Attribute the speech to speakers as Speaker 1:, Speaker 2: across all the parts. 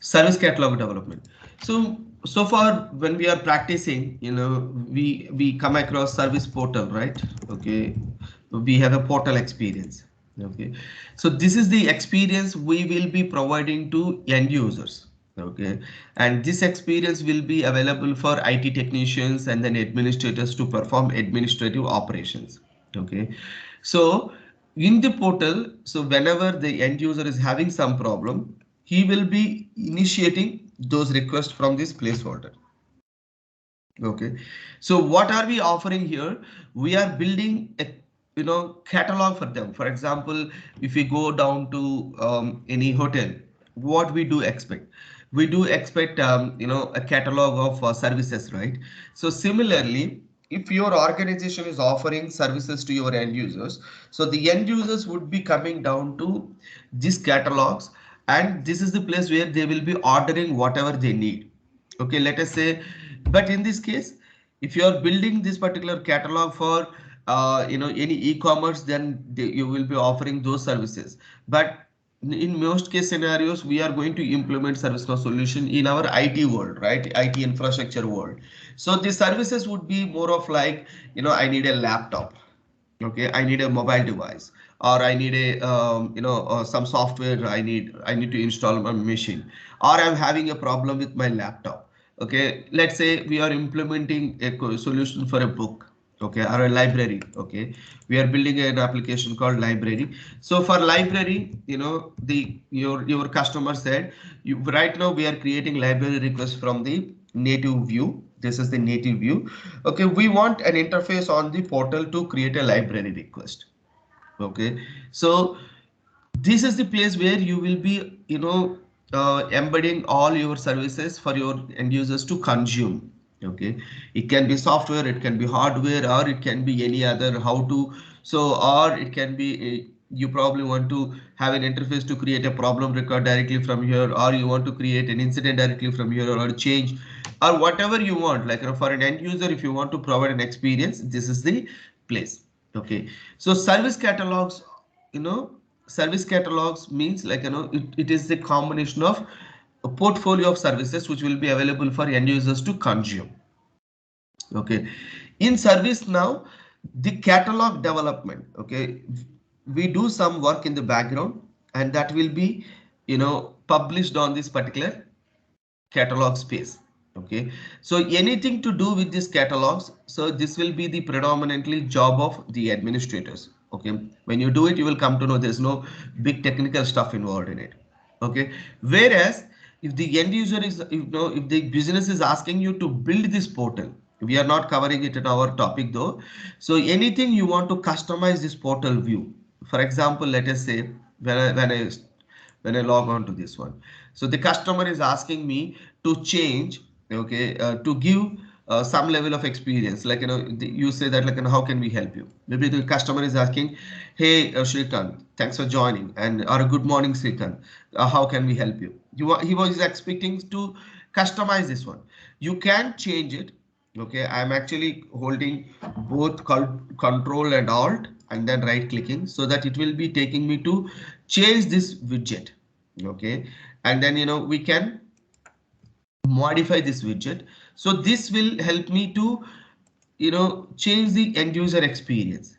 Speaker 1: Service catalog development. So far when we are practicing, we come across service portal, right? Okay, we have a portal experience. Okay, so this is the experience we will be providing to end users. Okay, and this experience will be available for IT technicians and then administrators to perform administrative operations. Okay, so in the portal, so whenever the end user is having some problem, he will be initiating those requests from this placeholder. Okay, so what are we offering here? We are building a catalog for them. For example, if we go down to any hotel, what we do expect? We do expect a catalog of services, right? So similarly, if your organization is offering services to your end users, so the end users would be coming down to these catalogs, and this is the place where they will be ordering whatever they need. Okay, let us say, but in this case, if you are building this particular catalog for any e-commerce, then you will be offering those services. But in most case scenarios, we are going to implement ServiceNow solution in our IT world, right? IT infrastructure world. So the services would be more of like, I need a laptop. Okay, I need a mobile device, or I need a some software I need to install on my machine, or I'm having a problem with my laptop. Okay, let's say we are implementing a solution for a book, okay, or a library. Okay, we are building an application called library. So for library, the your customer said, right now we are creating library requests from the native view. This is the native view. Okay, we want an interface on the portal to create a library request. Okay, so this is the place where you will be embedding all your services for your end users to consume. Okay, it can be software, it can be hardware, or it can be any other how to. So or it can be you probably want to have an interface to create a problem record directly from here, or you want to create an incident directly from here, or change, or whatever you want. Like, for an end user, if you want to provide an experience, this is the place. Okay, so service catalogs, you know service catalogs means, like, it is the combination of a portfolio of services which will be available for end users to consume. Okay, in service now, the catalog development, okay, we do some work in the background, and that will be published on this particular catalog space. Okay, so anything to do with these catalogs, so this will be the predominantly job of the administrators. Okay, when you do it, you will come to know there's no big technical stuff involved in it. Okay, whereas if the end user is, if the business is asking you to build this portal, we are not covering it in our topic though. So anything you want to customize this portal view, for example, let us say when I log on to this one. So the customer is asking me to change, okay, to give some level of experience. Like, you say that, like, how can we help you? Maybe the customer is asking, hey, Shrikant, thanks for joining, and or good morning, Shrikant. How can we help you? He was expecting to customize this one. You can change it. Okay, I'm actually holding both control and alt and then right clicking, so that it will be taking me to change this widget. Okay, and then we can modify this widget. So this will help me to change the end user experience.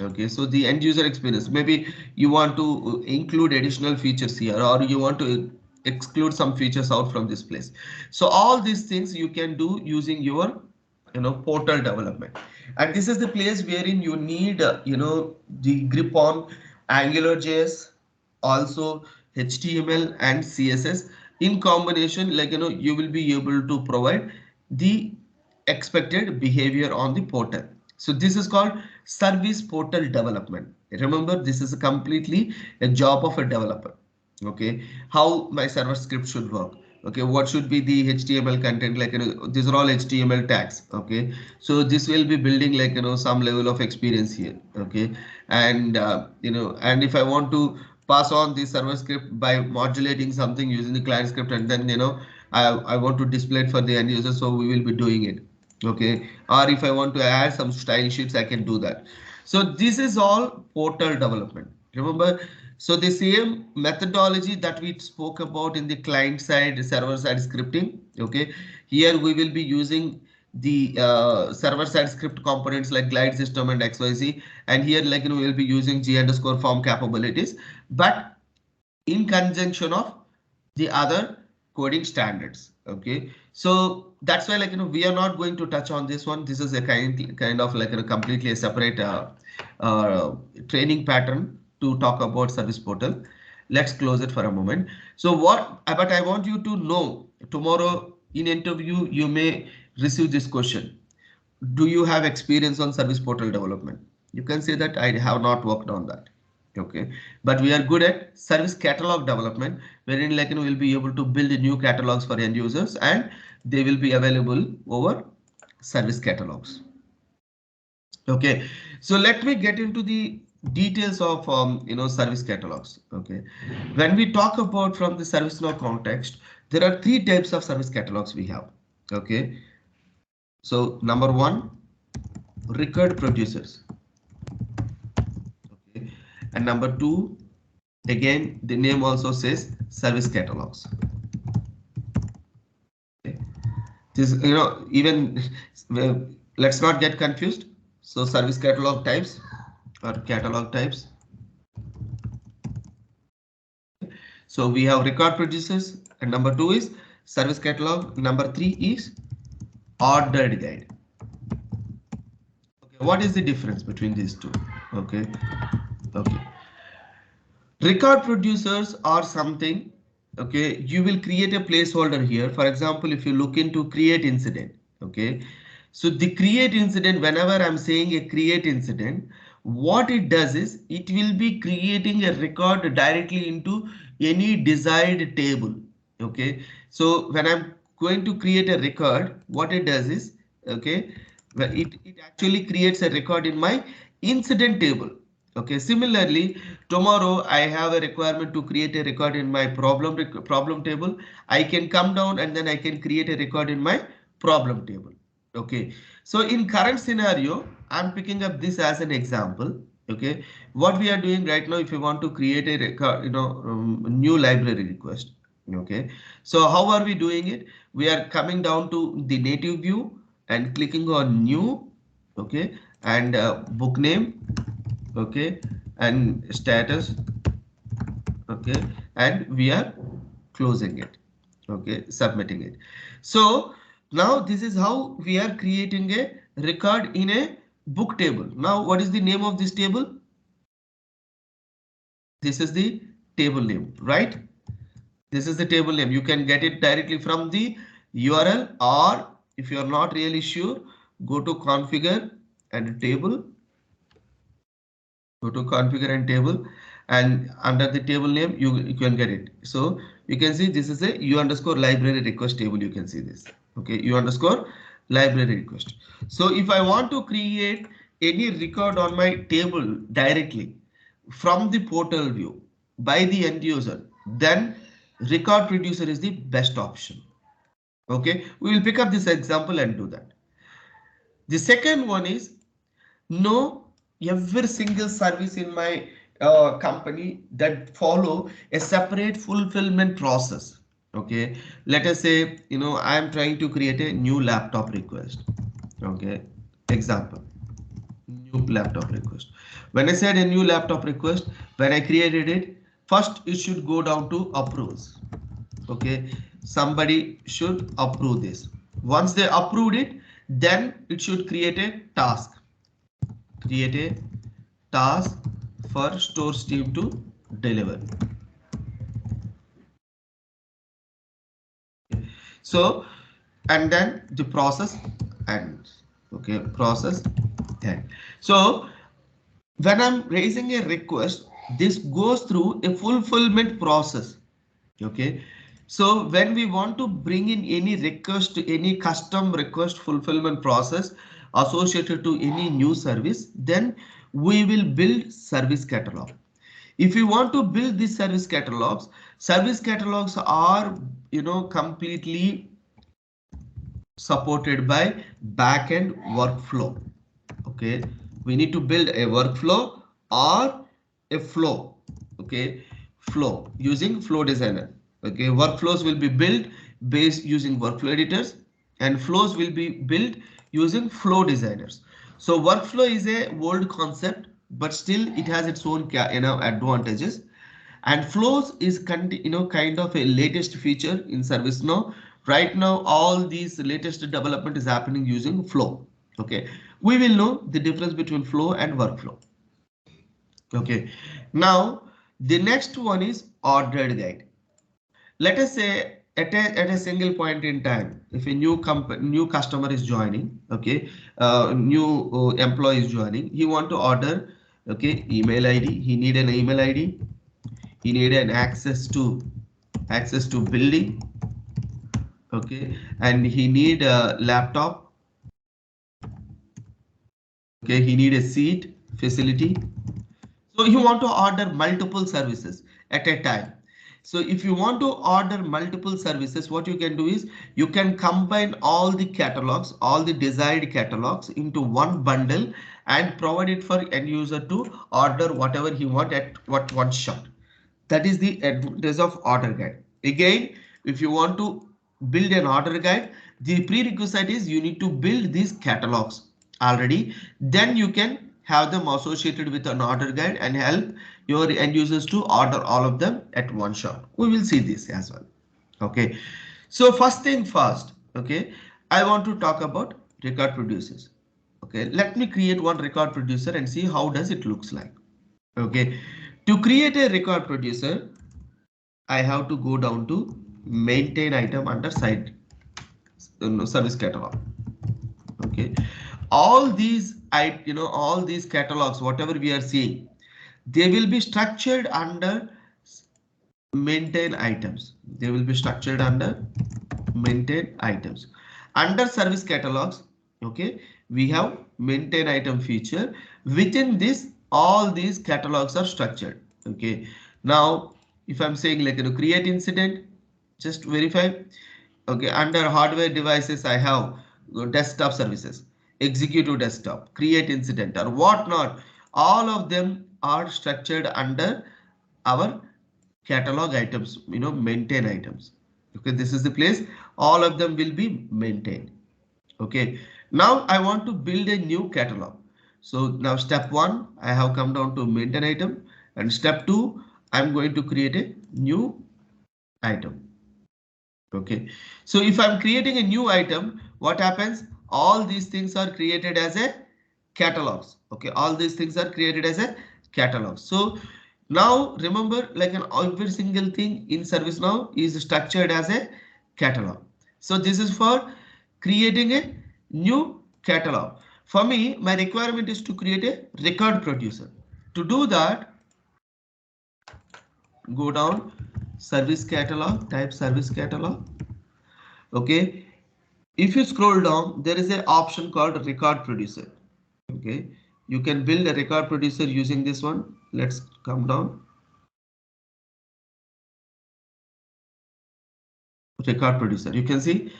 Speaker 1: Okay, so the end user experience, maybe you want to include additional features here, or you want to exclude some features out from this place. So all these things you can do using your portal development. And this is the place wherein you need the grip on AngularJS, also HTML and CSS in combination. Like, you will be able to provide the expected behavior on the portal. So this is called service portal development. Remember, this is completely a job of a developer. Okay, how my server script should work. Okay, what should be the HTML content, like, these are all HTML tags. Okay, so this will be building, like, some level of experience here. Okay, and and if I want to pass on the server script by modulating something using the client script, and then I want to display it for the end user, so we will be doing it. Okay, or if I want to add some style sheets, I can do that. So this is all portal development. Remember, So the same methodology that we spoke about in the client side, server side scripting. Okay, here we will be using the server side script components like glide system and XYZ, and here like we'll be using G underscore form capabilities, but in conjunction of the other coding standards. Okay, so that's why we are not going to touch on this one. This is a kind of like a completely a separate training pattern to talk about service portal. Let's close it for a moment. So but I want you to know, tomorrow in interview you may receive this question: do you have experience on service portal development? You can say that I have not worked on that. Okay, but we are good at service catalog development, wherein we'll be able to build new catalogs for end users, and they will be available over service catalogs. Okay, so let me get into the details of service catalogs. Okay, when we talk about from the ServiceNow context, there are three types of service catalogs we have. Okay, so number one, record producers. Okay, and number two, again the name also says service catalogs. Okay. This even let's not get confused. So service catalog types or catalog types. So we have record producers, and number two is service catalog. Number three is ordered guide. Okay, what is the difference between these two? Okay. Record producers are something. Okay, you will create a placeholder here. For example, if you look into create incident. Okay, so the create incident, whenever I'm saying a create incident, what it does is it will be creating a record directly into any desired table. Okay, so when I'm going to create a record, what it does is, okay, it actually creates a record in my incident table. Okay, similarly, tomorrow I have a requirement to create a record in my problem table. I can come down and then I can create a record in my problem table. Okay, so in current scenario, I'm picking up this as an example. Okay, what we are doing right now, if you want to create a record, new library request. Okay, so how are we doing it? We are coming down to the native view and clicking on new. Okay, and book name. Okay, and status. Okay, and we are closing it. Okay, submitting it. So now this is how we are creating a record in a book table. Now what is the name of this table? This is the table name, right? This is the table name. You can get it directly from the URL, or if you are not really sure, go to configure and table. Go to configure and table, and under the table name you can get it. So you can see this is a u underscore library request table. You can see this. Okay, u underscore library request. So if I want to create any record on my table directly from the portal view by the end user, then record producer is the best option. Okay, we will pick up this example and do that. The second one is, no, every single service in my company that follow a separate fulfillment process. Okay, let us say I am trying to create a new laptop request. Okay, example, new laptop request. When I said a new laptop request, when I created it, first it should go down to approvals. Okay, somebody should approve this. Once they approved it, then it should create a task. Create a task for stores team to deliver. So, and then the process ends. Okay, process end. So when I'm raising a request, this goes through a fulfillment process. Okay, so when we want to bring in any request, any custom request fulfillment process associated to any new service, then we will build service catalog. If you want to build these service catalogs are completely supported by backend workflow. Okay, we need to build a workflow or a flow. okay, flow using Flow Designer. Okay, workflows will be built based using workflow editors, and flows will be built using flow designers. So workflow is a old concept, but still it has its own advantages. And flows is kind of a latest feature in ServiceNow. Right now, all these latest development is happening using flow. Okay, we will know the difference between flow and workflow. Okay, now the next one is ordered guide. Let us say at a single point in time, if a new customer is joining, okay, new employee is joining, he want to order, okay, email ID. He need an email ID. He need an access to building, okay, and he need a laptop. Okay, he need a seat facility. So you want to order multiple services at a time. So if you want to order multiple services, what you can do is you can combine all the catalogs, all the desired catalogs into one bundle and provide it for end user to order whatever he want at one shot. That is the advantage of order guide. Again, if you want to build an order guide, the prerequisite is you need to build these catalogs already. Then you can have them associated with an order guide and help your end users to order all of them at one shot. We will see this as well. Okay. So first thing first, okay, I want to talk about record producers. Okay, let me create one record producer and see how does it looks like. Okay, to create a record producer, I have to go down to maintain item under site service catalog. Okay, all these all these catalogs, whatever we are seeing, they will be structured under maintain items. They will be structured under maintain items. Under service catalogs, okay, we have maintain item feature. Within this, all these catalogs are structured. Okay, now if I'm saying like create incident, just verify. Okay, under hardware devices, I have desktop services, executive desktop, create incident or whatnot. All of them are structured under our catalog items, maintain items. Okay, this is the place all of them will be maintained. Okay, now I want to build a new catalog. So now step one, I have come down to maintain item, and step two, I'm going to create a new item. Okay, so if I'm creating a new item, what happens? All these things are created as a catalogs. Okay, all these things are created as a catalog. So now remember, like every single thing in ServiceNow is structured as a catalog. So this is for creating a new catalog. For me, my requirement is to create a record producer. To do that, go down service catalog, type service catalog. Okay, if you scroll down, there is an option called record producer. Okay, you can build a record producer using this one. Let's come down. Record producer, you can see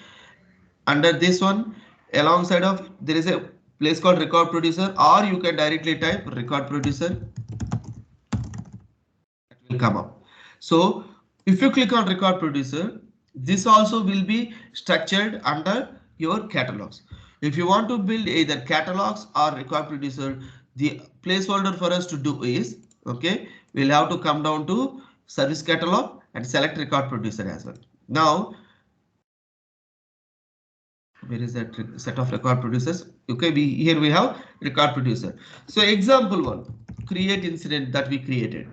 Speaker 1: under this one, alongside of there is a place called record producer, or you can directly type record producer. It will come up. So if you click on record producer, this also will be structured under your catalogs. If you want to build either catalogs or record producer, the placeholder for us to do is, okay, we'll have to come down to service catalog and select record producer as well. Now, where is that set of record producers? Okay, here we have record producer. So example one, create incident that we created.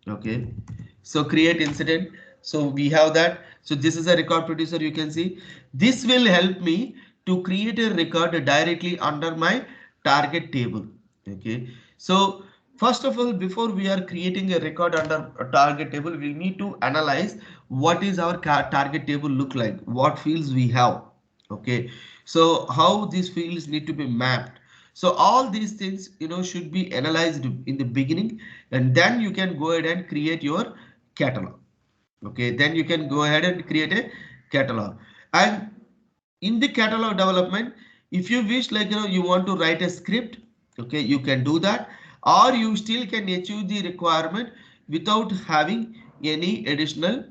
Speaker 1: Okay, so create incident. So we have that. So this is a record producer. You can see this will help me to create a record directly under my target table. Okay, so first of all, before we are creating a record under a target table, we need to analyze what is our target table look like, what fields we have. Okay, so how these fields need to be mapped. So all these things, should be analyzed in the beginning, and then you can go ahead and create your catalog. Okay, then you can go ahead and create a catalog. And in the catalog development, if you wish, like, you want to write a script, okay, you can do that, or you still can achieve the requirement without having any additional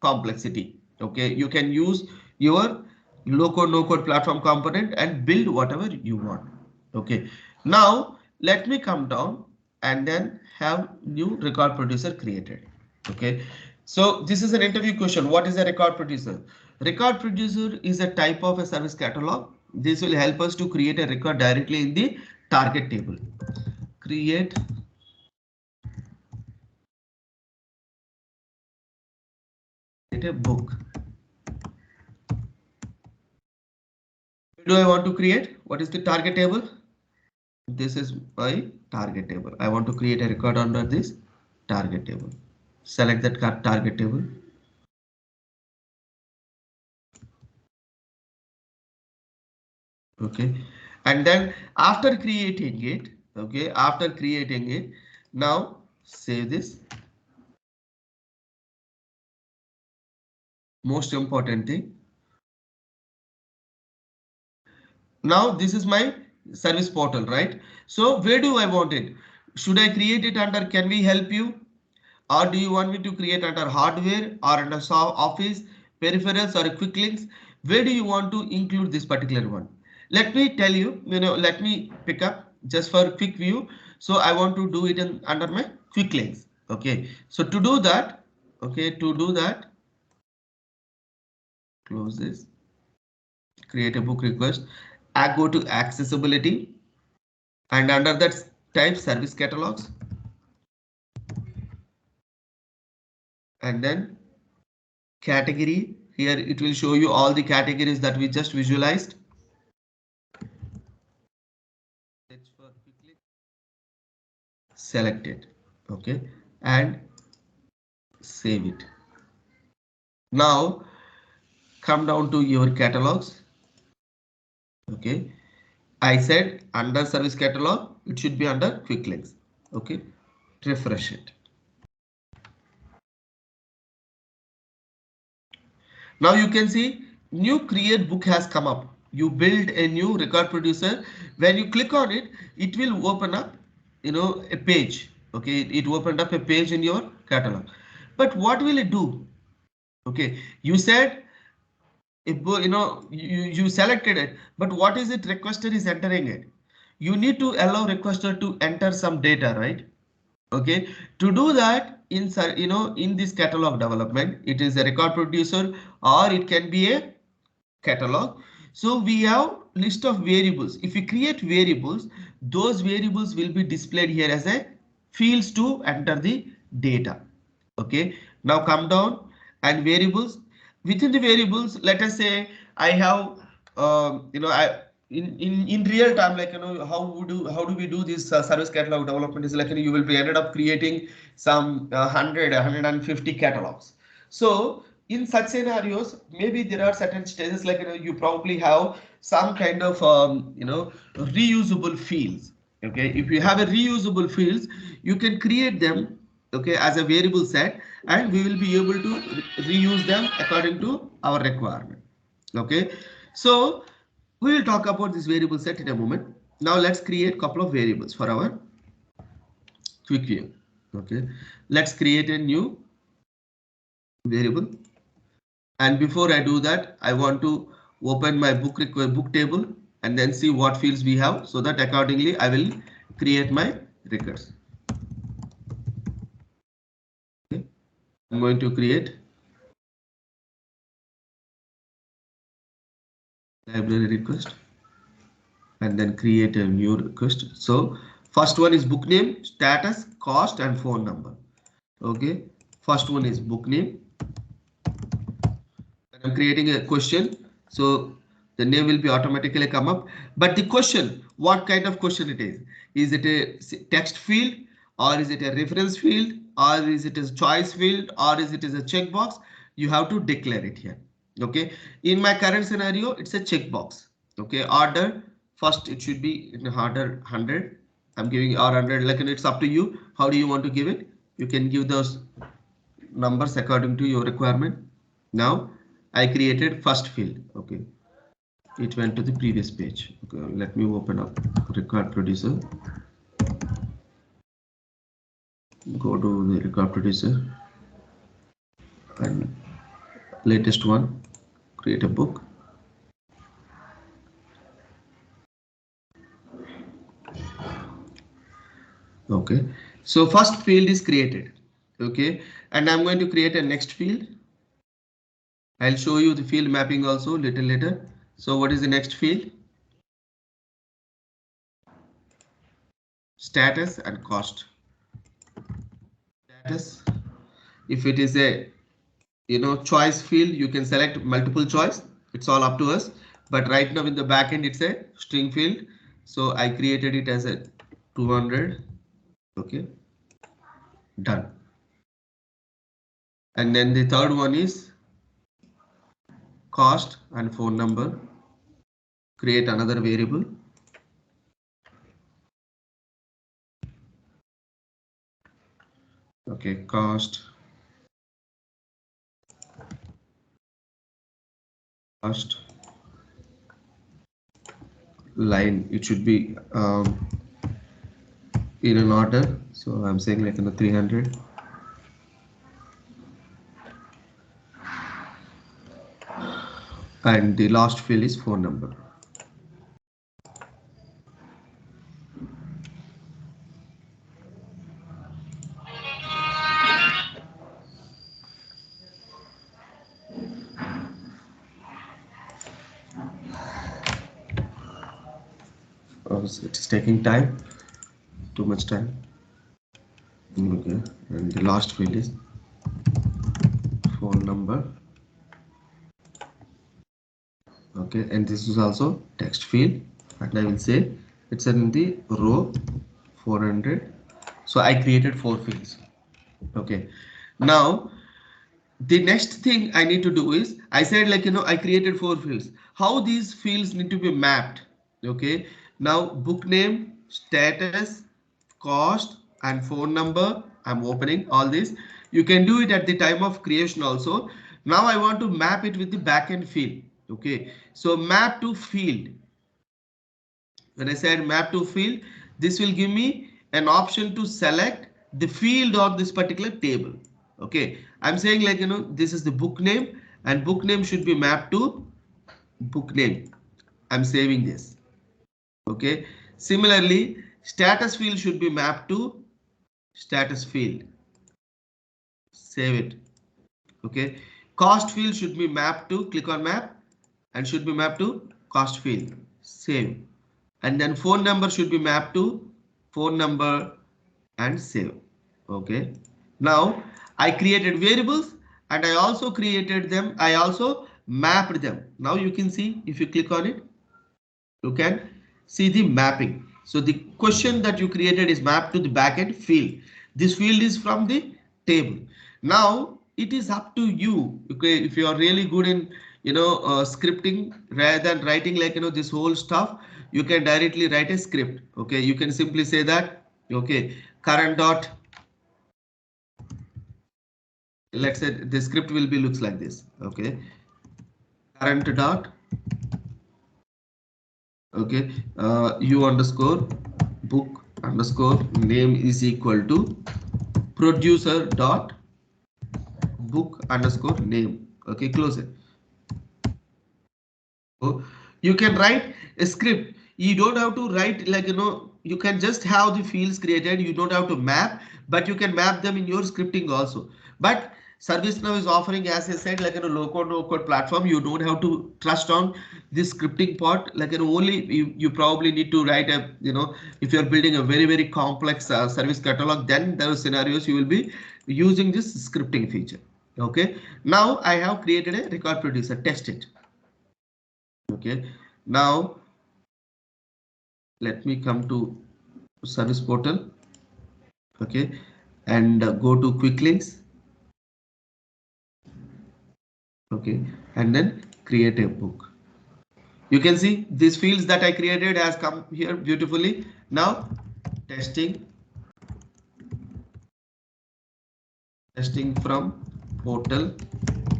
Speaker 1: complexity. Okay, you can use your low code no code platform component and build whatever you want. Okay, now let me come down and then have new record producer created. Okay, so this is an interview question. What is a record producer? Record producer is a type of a service catalog. This will help us to create a record directly in the target table. Create a book. Do I want to create? What is the target table? This is my target table. I want to create a record under this target table. Select that target table. Okay, and then after creating it, okay, after creating it, now save this. Most important thing. Now this is my service portal, right? So where do I want it? Should I create it under can we help you? Or do you want me to create under hardware or under office, peripherals or quick links? Where do you want to include this particular one? Let me tell you, let me pick up just for quick view. So I want to do it under my quick links. Okay. So to do that, okay, close this, create a book request. I go to accessibility and under that type service catalogs. And then category, here it will show you all the categories that we just visualized. Select it, okay, and save it. Now come down to your catalogs. Okay, I said under service catalog, it should be under quick links. Okay, refresh it. Now you can see new create book has come up. You build a new record producer. When you click on it, it will open up, a page. Okay, it opened up a page in your catalog. But what will it do? Okay, you said if you selected it, but what is it requester is entering it? You need to allow requester to enter some data, right? Okay, to do that in this catalog development, it is a record producer or it can be a catalog. So we have list of variables. If we create variables, those variables will be displayed here as a fields to enter the data. Okay, now come down and variables. Within the variables, let us say I have I in real time, like how do we do this service catalog development is like you will be ended up creating some 150 catalogs. So in such scenarios, maybe there are certain stages like you probably have some kind of reusable fields. Okay, if you have a reusable fields, you can create them, okay, as a variable set, and we will be able to reuse them according to our requirement. Okay, so we will talk about this variable set in a moment. Now let's create a couple of variables for our quick view. Okay, let's create a new variable. And before I do that, I want to open my book table and then see what fields we have, so that accordingly I will create my records. Okay. I'm going to create library request and then create a new request. So first one is book name, status, cost, and phone number. Okay, first one is book name. I'm creating a question, so the name will be automatically come up. But the question, what kind of question it is? Is it a text field, or is it a reference field, or is it a choice field, or is it a checkbox? You have to declare it here. Okay, in my current scenario, it's a checkbox. Okay, order first, it should be in order 100. I'm giving R100, like, and it's up to you. How do you want to give it? You can give those numbers according to your requirement. Now I created first field. Okay, it went to the previous page. Okay, let me open up record producer. Go to the record producer and latest one, create a book. Okay, so first field is created. Okay, and I'm going to create a next field. I'll show you the field mapping also little later. So what is the next field? Status and cost. Status, if it is a choice field, you can select multiple choice. It's all up to us, but right now in the backend it's a string field, so I created it as a 200. Okay, done. And then the third one is cost and phone number. Create another variable. Okay, cost line, it should be in an order, so I'm saying like 300. And the last field is phone number. It's taking time, too much time. Okay, and the last field is phone number. Okay, and this is also text field, and I will say it's in the row 400. So I created 4 fields. Okay, now the next thing I need to do is, I said like I created 4 fields. How these fields need to be mapped? Okay, now book name, status, cost and phone number. I'm opening all this. You can do it at the time of creation also. Now I want to map it with the backend field. Okay, so map to field. When I said map to field, this will give me an option to select the field on this particular table. Okay, I'm saying like this is the book name, and book name should be mapped to book name. I'm saving this. Okay, similarly status field should be mapped to status field. Save it. Okay, cost field should be mapped to, click on map, and should be mapped to cost field. Save. And then phone number should be mapped to phone number and save. Okay, now I created variables and I also created them. I also mapped them. Now you can see, if you click on it, you can see the mapping. So the question that you created is mapped to the backend field. This field is from the table. Now it is up to you. Okay, if you are really good in scripting, rather than writing like this whole stuff, you can directly write a script. Okay, you can simply say that okay, current dot, let's say the script will be looks like this. Okay, current dot, okay, u underscore book underscore name is equal to producer dot book underscore name. Okay, close it. So you can write a script. You don't have to write like you can just have the fields created. You don't have to map, but you can map them in your scripting also. But ServiceNow is offering, as I said, like low code, no code platform. You don't have to trust on this scripting part. Like only you probably need to write a if you're building a very complex service catalog, then those scenarios you will be using this scripting feature. Okay, now I have created a record producer. Test it. Okay, now let me come to service portal. Okay, and go to quick links. Okay, and then create a book. You can see these fields that I created has come here beautifully. Now testing from portal,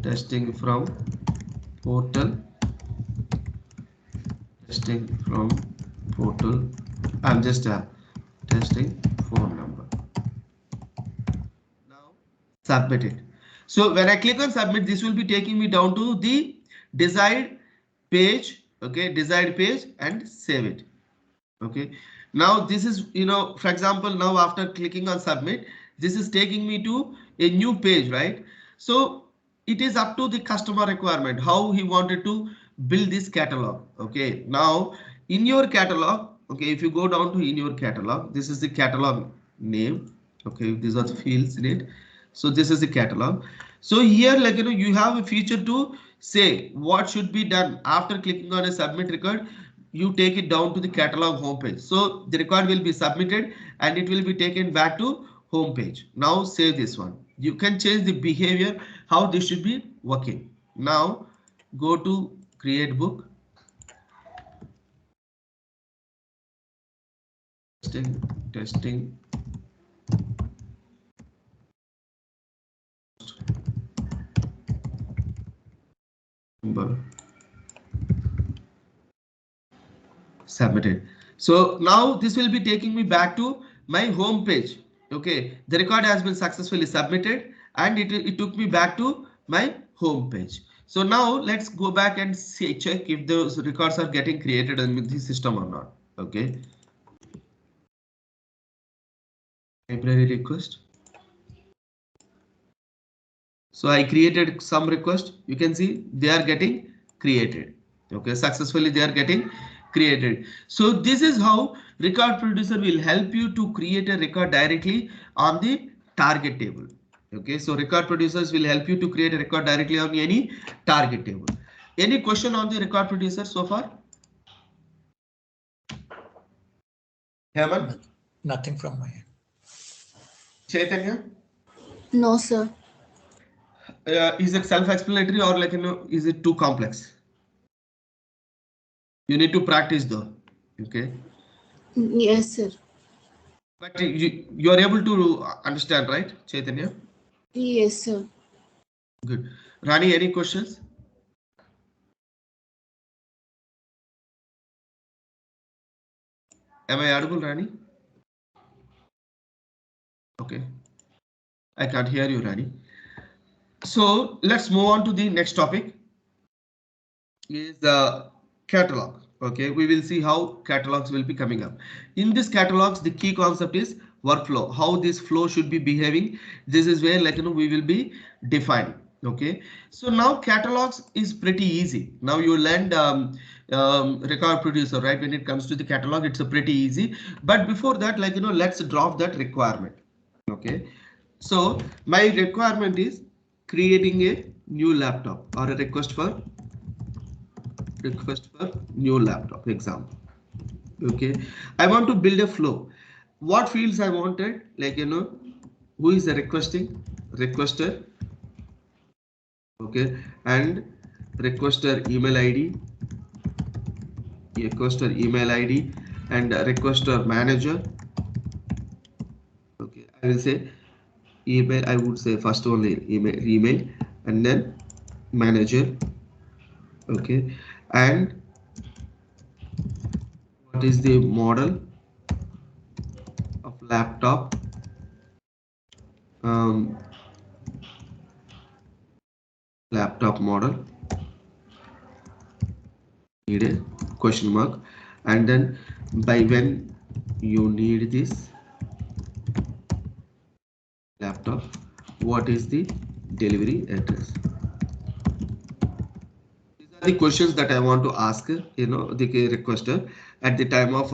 Speaker 1: testing from portal, testing from portal. I'm just testing phone number. Submit it. So when I click on submit, this will be taking me down to the desired page. Okay, desired page, and save it. Okay, now this is, for example, now after clicking on submit, this is taking me to a new page, right? So it is up to the customer requirement how he wanted to build this catalog. Okay, now in your catalog, okay, if you go down to in your catalog, this is the catalog name. Okay, these are the fields in it. So this is the catalog. So here, like, you have a feature to say what should be done after clicking on a submit record. You take it down to the catalog homepage. So the record will be submitted and it will be taken back to homepage. Now save this one. You can change the behavior, how this should be working. Now go to create book. Testing. Submitted. So now this will be taking me back to my home page. Okay, the record has been successfully submitted and it took me back to my home page. So now let's go back and check if those records are getting created in the system or not. Okay. Library request. So I created some request. You can see they are getting created. Okay, successfully they are getting created. So this is how record producer will help you to create a record directly on the target table. Okay, so record producers will help you to create a record directly on any target table. Any question on the record producer so far? Hemant?
Speaker 2: Nothing from my end.
Speaker 1: Chaitanya?
Speaker 3: No, sir.
Speaker 1: Is it self-explanatory or like, is it too complex? You need to practice though. Okay.
Speaker 3: Yes, sir.
Speaker 1: But you are able to understand, right, Chaitanya?
Speaker 3: Yes, sir.
Speaker 1: Good. Rani, any questions? Am I audible, Rani? Okay. I can't hear you, Rani. So let's move on to the next topic. Is the catalog. Okay, we will see how catalogs will be coming up. In this catalogs, the key concept is workflow, how this flow should be behaving. This is where, like, we will be defining. Okay, so now catalogs is pretty easy. Now you learned record producer, right? When it comes to the catalog, it's a pretty easy. But before that, like, let's drop that requirement. Okay, so my requirement is creating a new laptop or a request for new laptop example. Okay, I want to build a flow. What fields I wanted, like, who is the requester, okay, and requester email ID, and requester manager. Okay, I will say email. I would say first only email, and then manager. Okay, and what is the model of laptop? Laptop model, need a question mark, and then by when you need this laptop, what is the delivery address? These are the questions that I want to ask, the requester at the time of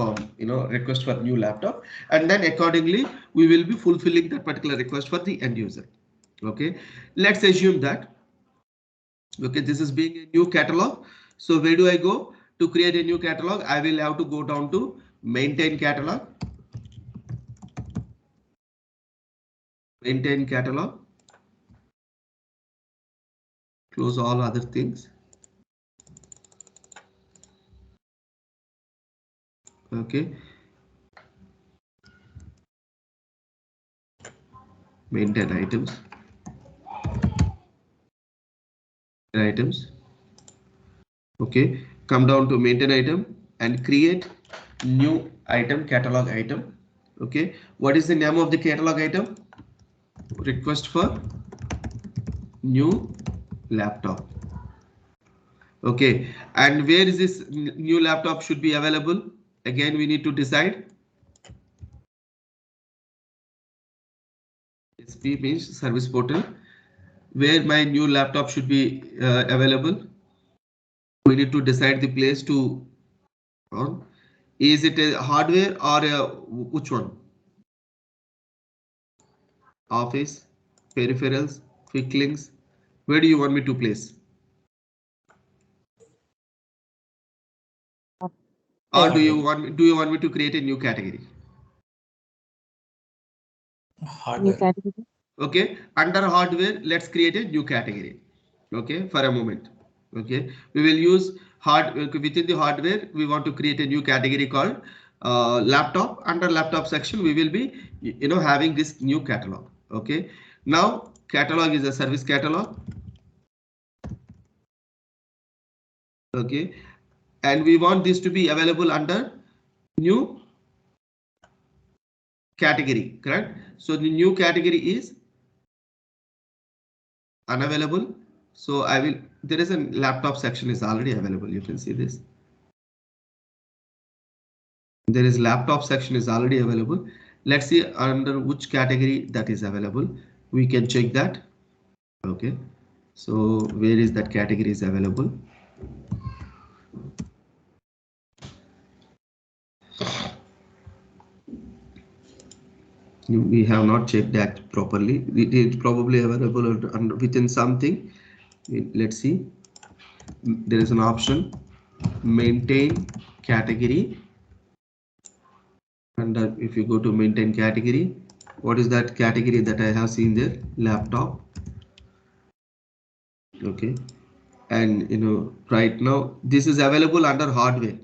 Speaker 1: request for new laptop, and then accordingly we will be fulfilling that particular request for the end user. Okay, let's assume that, okay, this is being a new catalog. So where do I go to create a new catalog? I will have to go down to maintain catalog. Maintain catalog. Close all other things. Okay. Maintain items. Okay, come down to maintain item and create new item, catalog item. Okay, what is the name of the catalog item? Request for new laptop. Okay, and where is this new laptop should be available? Again, we need to decide. SP means service portal. Where my new laptop should be available? We need to decide the place to on. Is it a hardware or a which one? Office, peripherals, quick links. Where do you want me to place? Or do you want me to create a new category?
Speaker 2: Hardware. New category.
Speaker 1: Okay, under hardware, let's create a new category. Okay, for a moment. Okay, we will use within the hardware. We want to create a new category called laptop. Under laptop section, we will be having this new catalog. Okay, now catalog is a service catalog. Okay, and we want this to be available under new category, correct? So the new category is unavailable. So there is a laptop section is already available. You can see this. There is laptop section is already available. Let's see under which category that is available. We can check that. Okay. So where is that category is available? We have not checked that properly. It is probably available within something. Let's see. There is an option, maintain category. And if you go to maintain category, what is that category that I have seen there? Laptop. Okay. And right now this is available under hardware.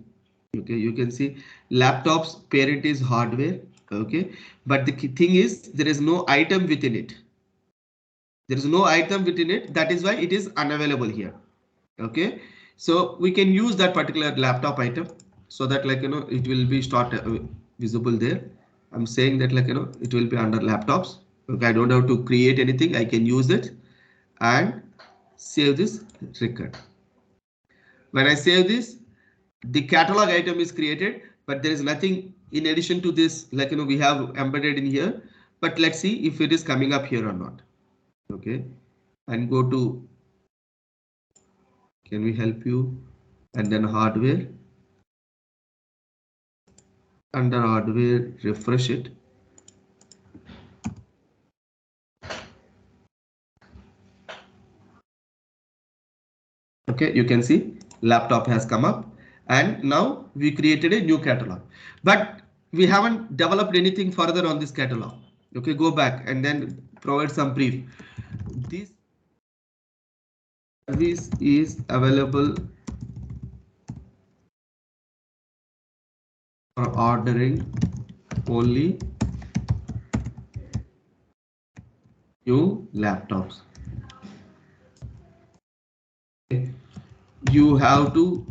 Speaker 1: Okay, you can see laptop's parent is hardware. Okay, but the thing is there is no item within it. There is no item within it. That is why it is unavailable here. Okay, so we can use that particular laptop item so that it will be visible there. I'm saying that it will be under laptops. Okay, I don't have to create anything. I can use it and save this record. When I save this, the catalog item is created, but there is nothing in addition to this, we have embedded in here. But let's see if it is coming up here or not. Okay, and go to, can we help you? And then hardware. Under hardware, refresh it. Okay, you can see laptop has come up, and now we created a new catalog, but we haven't developed anything further on this catalog. Okay, go back and then provide some brief. This service is available for ordering only new laptops. Okay. You have to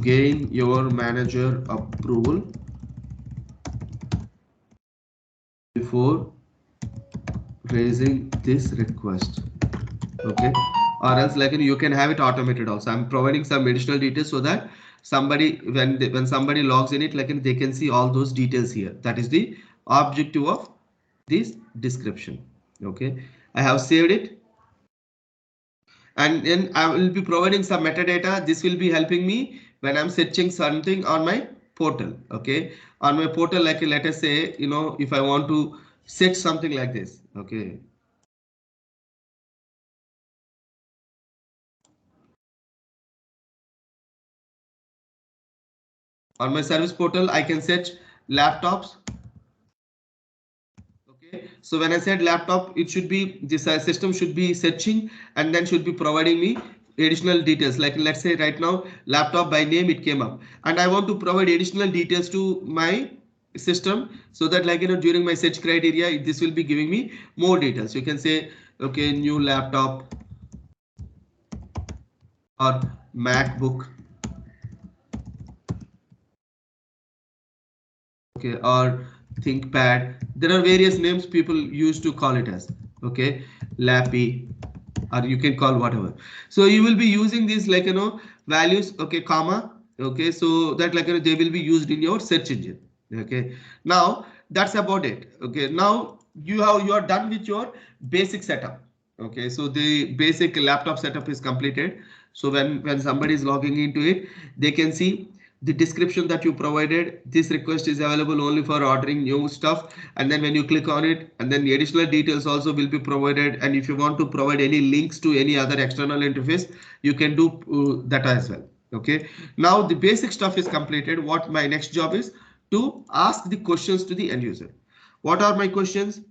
Speaker 1: gain your manager approval before raising this request. Okay, or else you can have it automated also. I'm providing some additional details so that somebody when somebody logs in it, they can see all those details here. That is the objective of this description. Okay, I have saved it. And then I will be providing some metadata. This will be helping me when I'm searching something on my portal. Okay, on my portal, let us say, if I want to search something like this. Okay. On my service portal, I can search laptops. Okay, so when I said laptop, it should be this system should be searching and then should be providing me additional details. Let's say right now laptop by name it came up, and I want to provide additional details to my system so that during my search criteria this will be giving me more details. You can say okay, new laptop or MacBook. Okay, or ThinkPad. There are various names people used to call it as. Okay, Lappy, or you can call whatever. So you will be using these like, values, okay, comma, okay, so that like, they will be used in your search engine. Okay, now that's about it. Okay, now you are done with your basic setup. Okay, so the basic laptop setup is completed. So when somebody is logging into it, they can see the description that you provided. This request is available only for ordering new stuff, and then when you click on it, and then the additional details also will be provided, and if you want to provide any links to any other external interface, you can do that as well. Okay, now the basic stuff is completed. What my next job is to ask the questions to the end user. What are my questions?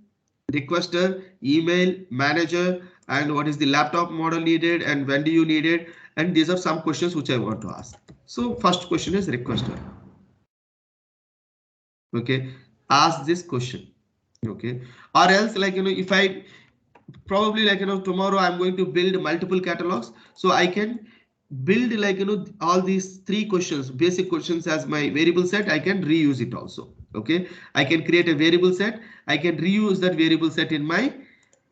Speaker 1: Requester, email, manager, and what is the laptop model needed, and when do you need it? And these are some questions which I want to ask. So first question is requester. Okay, ask this question. Okay, or else like, if I probably like, tomorrow I'm going to build multiple catalogs, so I can build like, all these three questions, basic questions as my variable set. I can reuse it also. Okay, I can create a variable set. I can reuse that variable set in my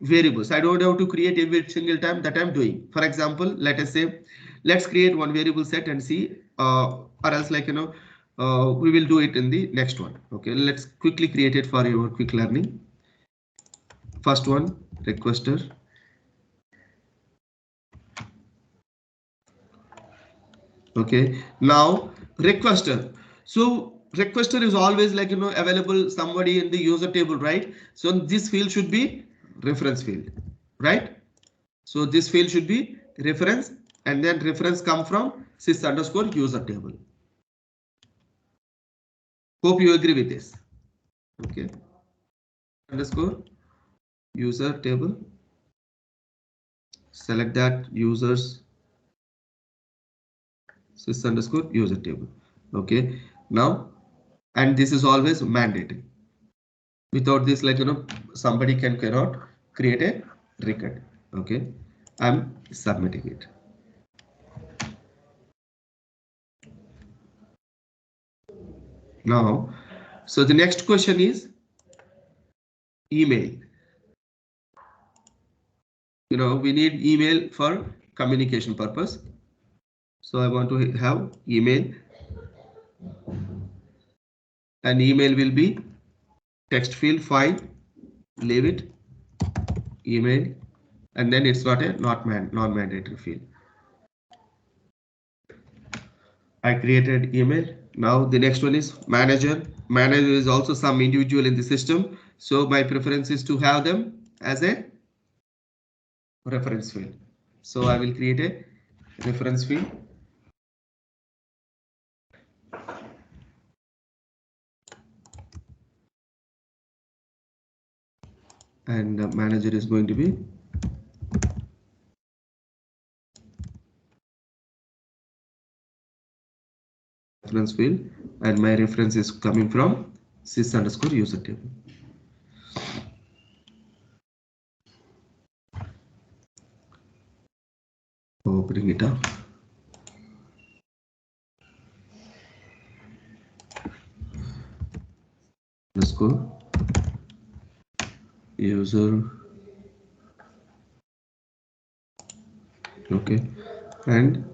Speaker 1: variables. I don't have to create every single time that I'm doing. For example, let us say, let's create one variable set and see, or else like, we will do it in the next one. Okay, let's quickly create it for your quick learning. First one, requester. Okay, now requester. So requester is always like, available somebody in the user table, right? So this field should be reference field, right? So this field should be reference, and then reference come from sys_user table. Hope you agree with this. Okay, underscore user table. Select that users sys_user table. Okay, now, and this is always mandatory. Without this, like, somebody cannot create a record. Okay, I'm submitting it. Now, so the next question is email. We need email for communication purpose. So I want to have email, and email will be text field, fine, leave it, email, and then it's not a non-mandatory field. I created email. Now the next one is manager. Manager is also some individual in the system. So my preference is to have them as a reference field. So I will create a reference field. And the manager is going to be reference field, and my reference is coming from sys_user table. Opening it up. Underscore user. Okay, and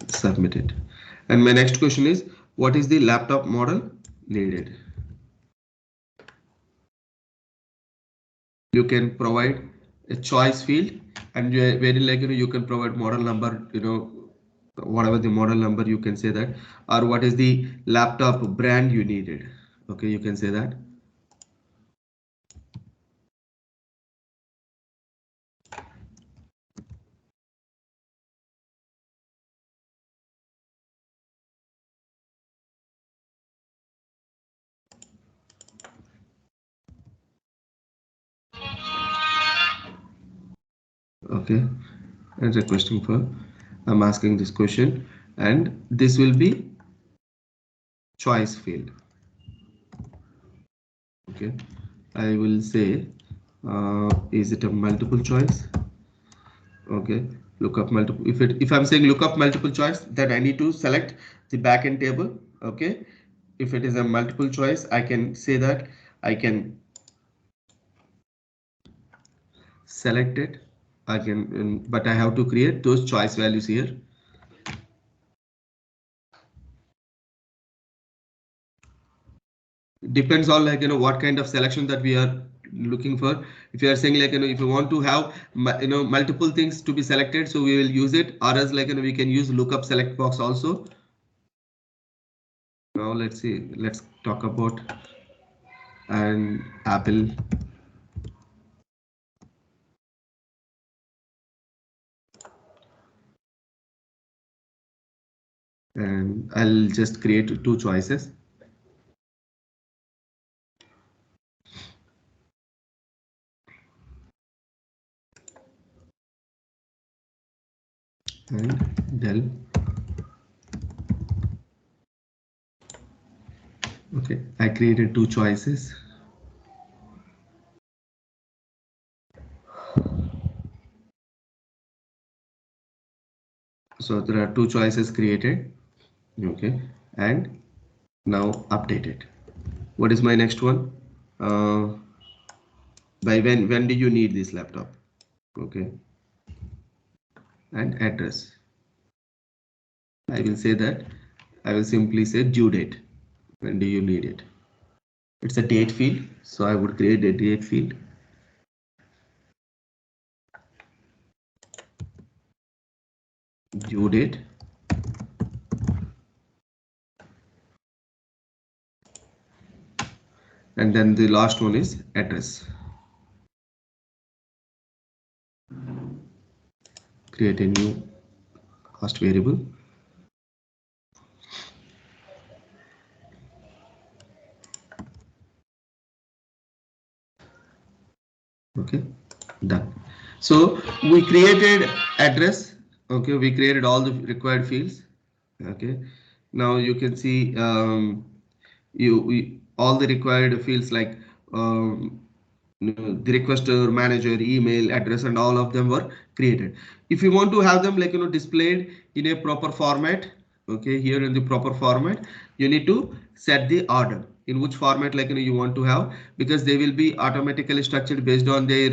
Speaker 1: submit it. And my next question is, what is the laptop model needed? You can provide a choice field, and very like, you can provide model number, whatever the model number, you can say that, or what is the laptop brand you needed. Okay, you can say that. Okay, and requesting for, I'm asking this question, and this will be choice field. Okay, I will say, is it a multiple choice? Okay, look up multiple. If I'm saying look up multiple choice, then I need to select the backend table. Okay, if it is a multiple choice, I can say that I can select it. I can, but I have to create those choice values here. Depends on like what kind of selection that we are looking for. If you are saying like if you want to have multiple things to be selected, so we will use it, or else like we can use lookup select box also. Now let's see, let's talk about an Apple. And I'll just create two choices. And Dell. Okay, I created two choices. So there are two choices created. Okay, and now update it. What is my next one? By when do you need this laptop? Okay, and address. I will say that I will simply say due date. When do you need it? It's a date field, so I would create a date field. Due date. And then the last one is address. Create a new cost variable. Okay, done. So we created address. Okay, we created all the required fields. Okay, now you can see all the required fields like the requester, manager, email, address, and all of them were created. If you want to have them like displayed in a proper format, okay, here in the proper format, you need to set the order in which format like you want to have, because they will be automatically structured based on their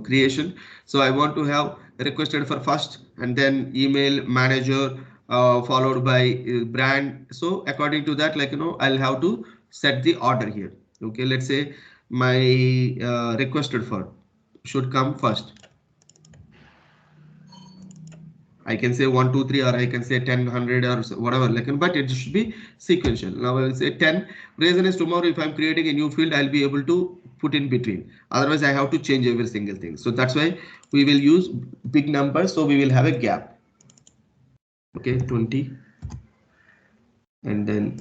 Speaker 1: creation. So I want to have requested for first, and then email, manager, followed by brand. So according to that, like I'll have to set the order here. Okay, let's say my requested for should come first. I can say 1, 2, 3, or I can say 10, 100, or whatever, like, but it should be sequential. Now I will say 10. Reason is tomorrow if I'm creating a new field, I'll be able to put in between. Otherwise, I have to change every single thing. So that's why we will use big numbers. So we will have a gap. Okay, 20. And then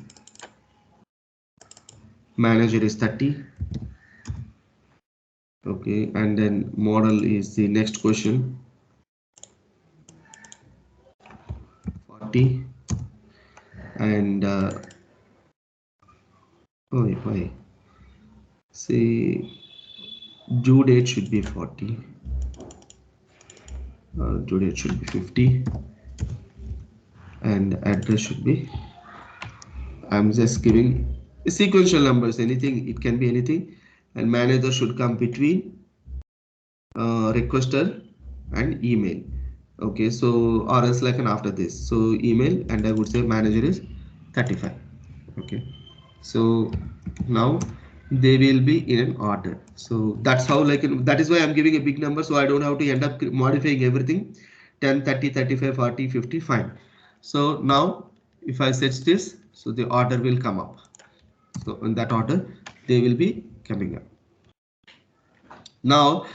Speaker 1: manager is 30. Okay, and then model is the next question. 40. And why? Say due date should be 40. Due date should be 50. And address should be, I'm just giving sequential numbers, anything, it can be anything. And manager should come between requester and email. Okay, so or else like an after this, so email, and I would say manager is 35. Okay, so now they will be in an order. So that's how like that is why I'm giving a big number, so I don't have to end up modifying everything. 10, 30, 35, 40, 50, fine. So now if I set this, so the order will come up. So in that order they will be coming up. Now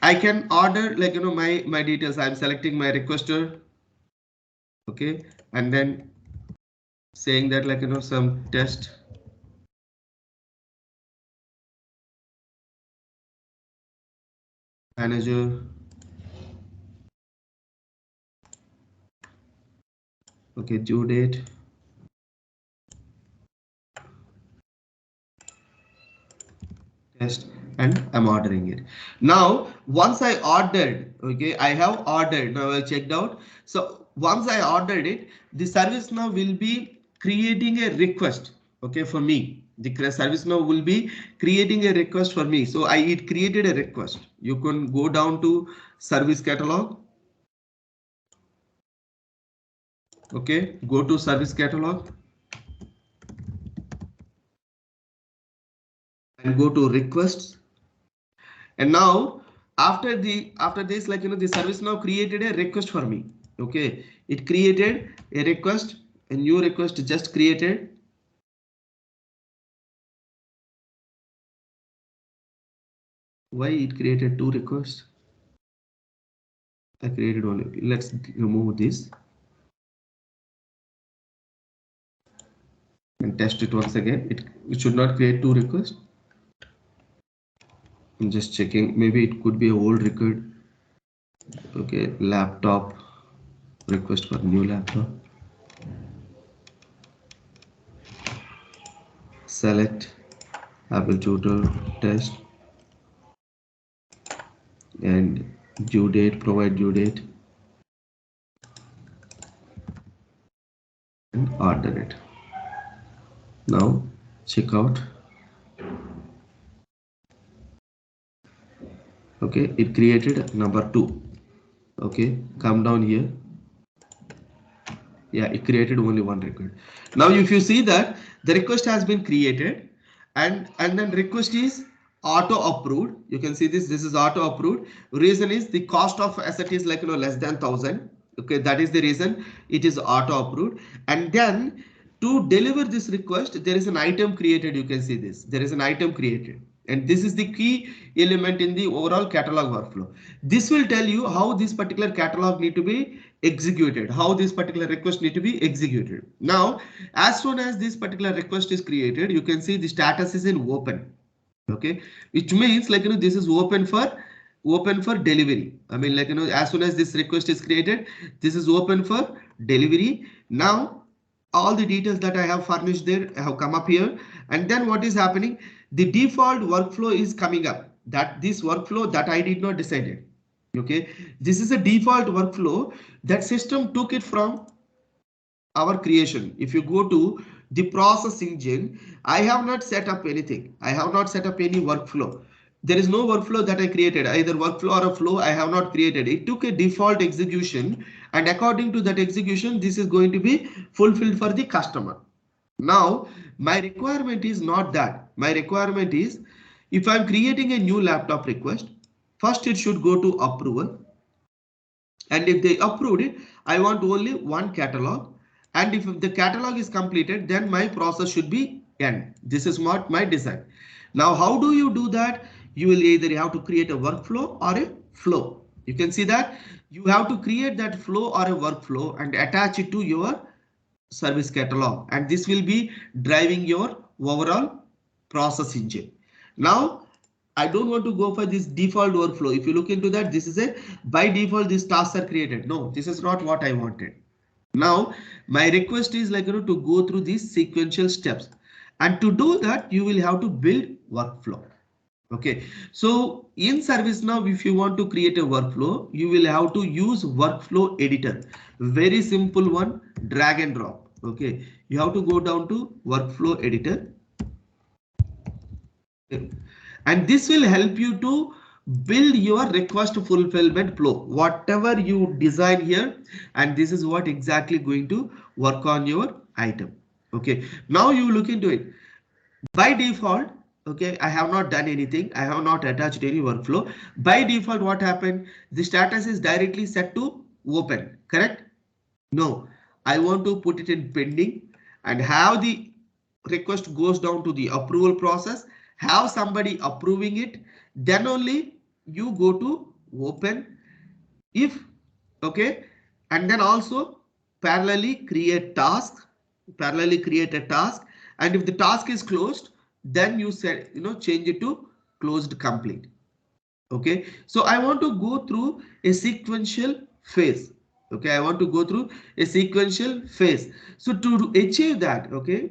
Speaker 1: I can order like my details. I'm selecting my requester. Okay, and then saying that like some test manager. Okay, due date. Test, and I'm ordering it. Now once I ordered, okay, I have ordered, now I checked out. So once I ordered it, the service now will be creating a request, okay, for me. The ServiceNow will be creating a request for me. So it created a request. You can go down to service catalog. Okay, go to service catalog and go to requests. And now after this, like, the ServiceNow created a request for me. Okay, it created a request, a new request just created. Why it created two requests? I created one. Let's remove this and test it once again. It should not create two requests. I'm just checking. Maybe it could be an old record. Okay, laptop request for new laptop. Select Apple Tutor test and due date, provide due date and order it. Now check out. Okay, it created number 2. Okay, come down here. Yeah, it created only one record. Now if you see that the request has been created and then request is auto approved. You can see this is auto approved. Reason is the cost of asset is like, less than 1,000. Okay, that is the reason it is auto approved. And then to deliver this request, there is an item created. You can see this. There is an item created. And this is the key element in the overall catalog workflow. This will tell you how this particular catalog need to be executed, how this particular request need to be executed. Now, as soon as this particular request is created, you can see the status is in open. Okay, which means like, this is open for delivery. I mean, like, as soon as this request is created, this is open for delivery. Now, all the details that I have furnished there have come up here. And then what is happening? The default workflow is coming up. That this workflow that I did not decide it. Okay, this is a default workflow that system took it from our creation. If you go to the process engine, I have not set up anything. I have not set up any workflow. There is no workflow that I created, either workflow or a flow. I have not created. It took a default execution, and according to that execution, this is going to be fulfilled for the customer. Now, my requirement is not that. My requirement is, if I'm creating a new laptop request, first it should go to approval. And if they approved it, I want only one catalog. And if the catalog is completed, then my process should be end. This is what my design. Now, how do you do that? You will either have to create a workflow or a flow. You can see that you have to create that flow or a workflow and attach it to your service catalog. And this will be driving your overall process engine. Now, I don't want to go for this default workflow. If you look into that, this is a by default these tasks are created. No, this is not what I wanted. Now my request is like, to go through these sequential steps, and to do that you will have to build workflow. Okay, so in ServiceNow, if you want to create a workflow, you will have to use workflow editor. Very simple one, drag and drop. Okay, you have to go down to workflow editor. And this will help you to build your request fulfillment flow, whatever you design here. And this is what exactly going to work on your item. Okay, now you look into it. By default, okay, I have not done anything. I have not attached any workflow. By default, what happened? The status is directly set to open, correct? No, I want to put it in pending and have the request goes down to the approval process, have somebody approving it, then only you go to open. If okay, and then also parallelly create task, and if the task is closed, then you set, change it to closed complete. Okay, so I want to go through a sequential phase. Okay, I want to go through a sequential phase. So to achieve that, okay,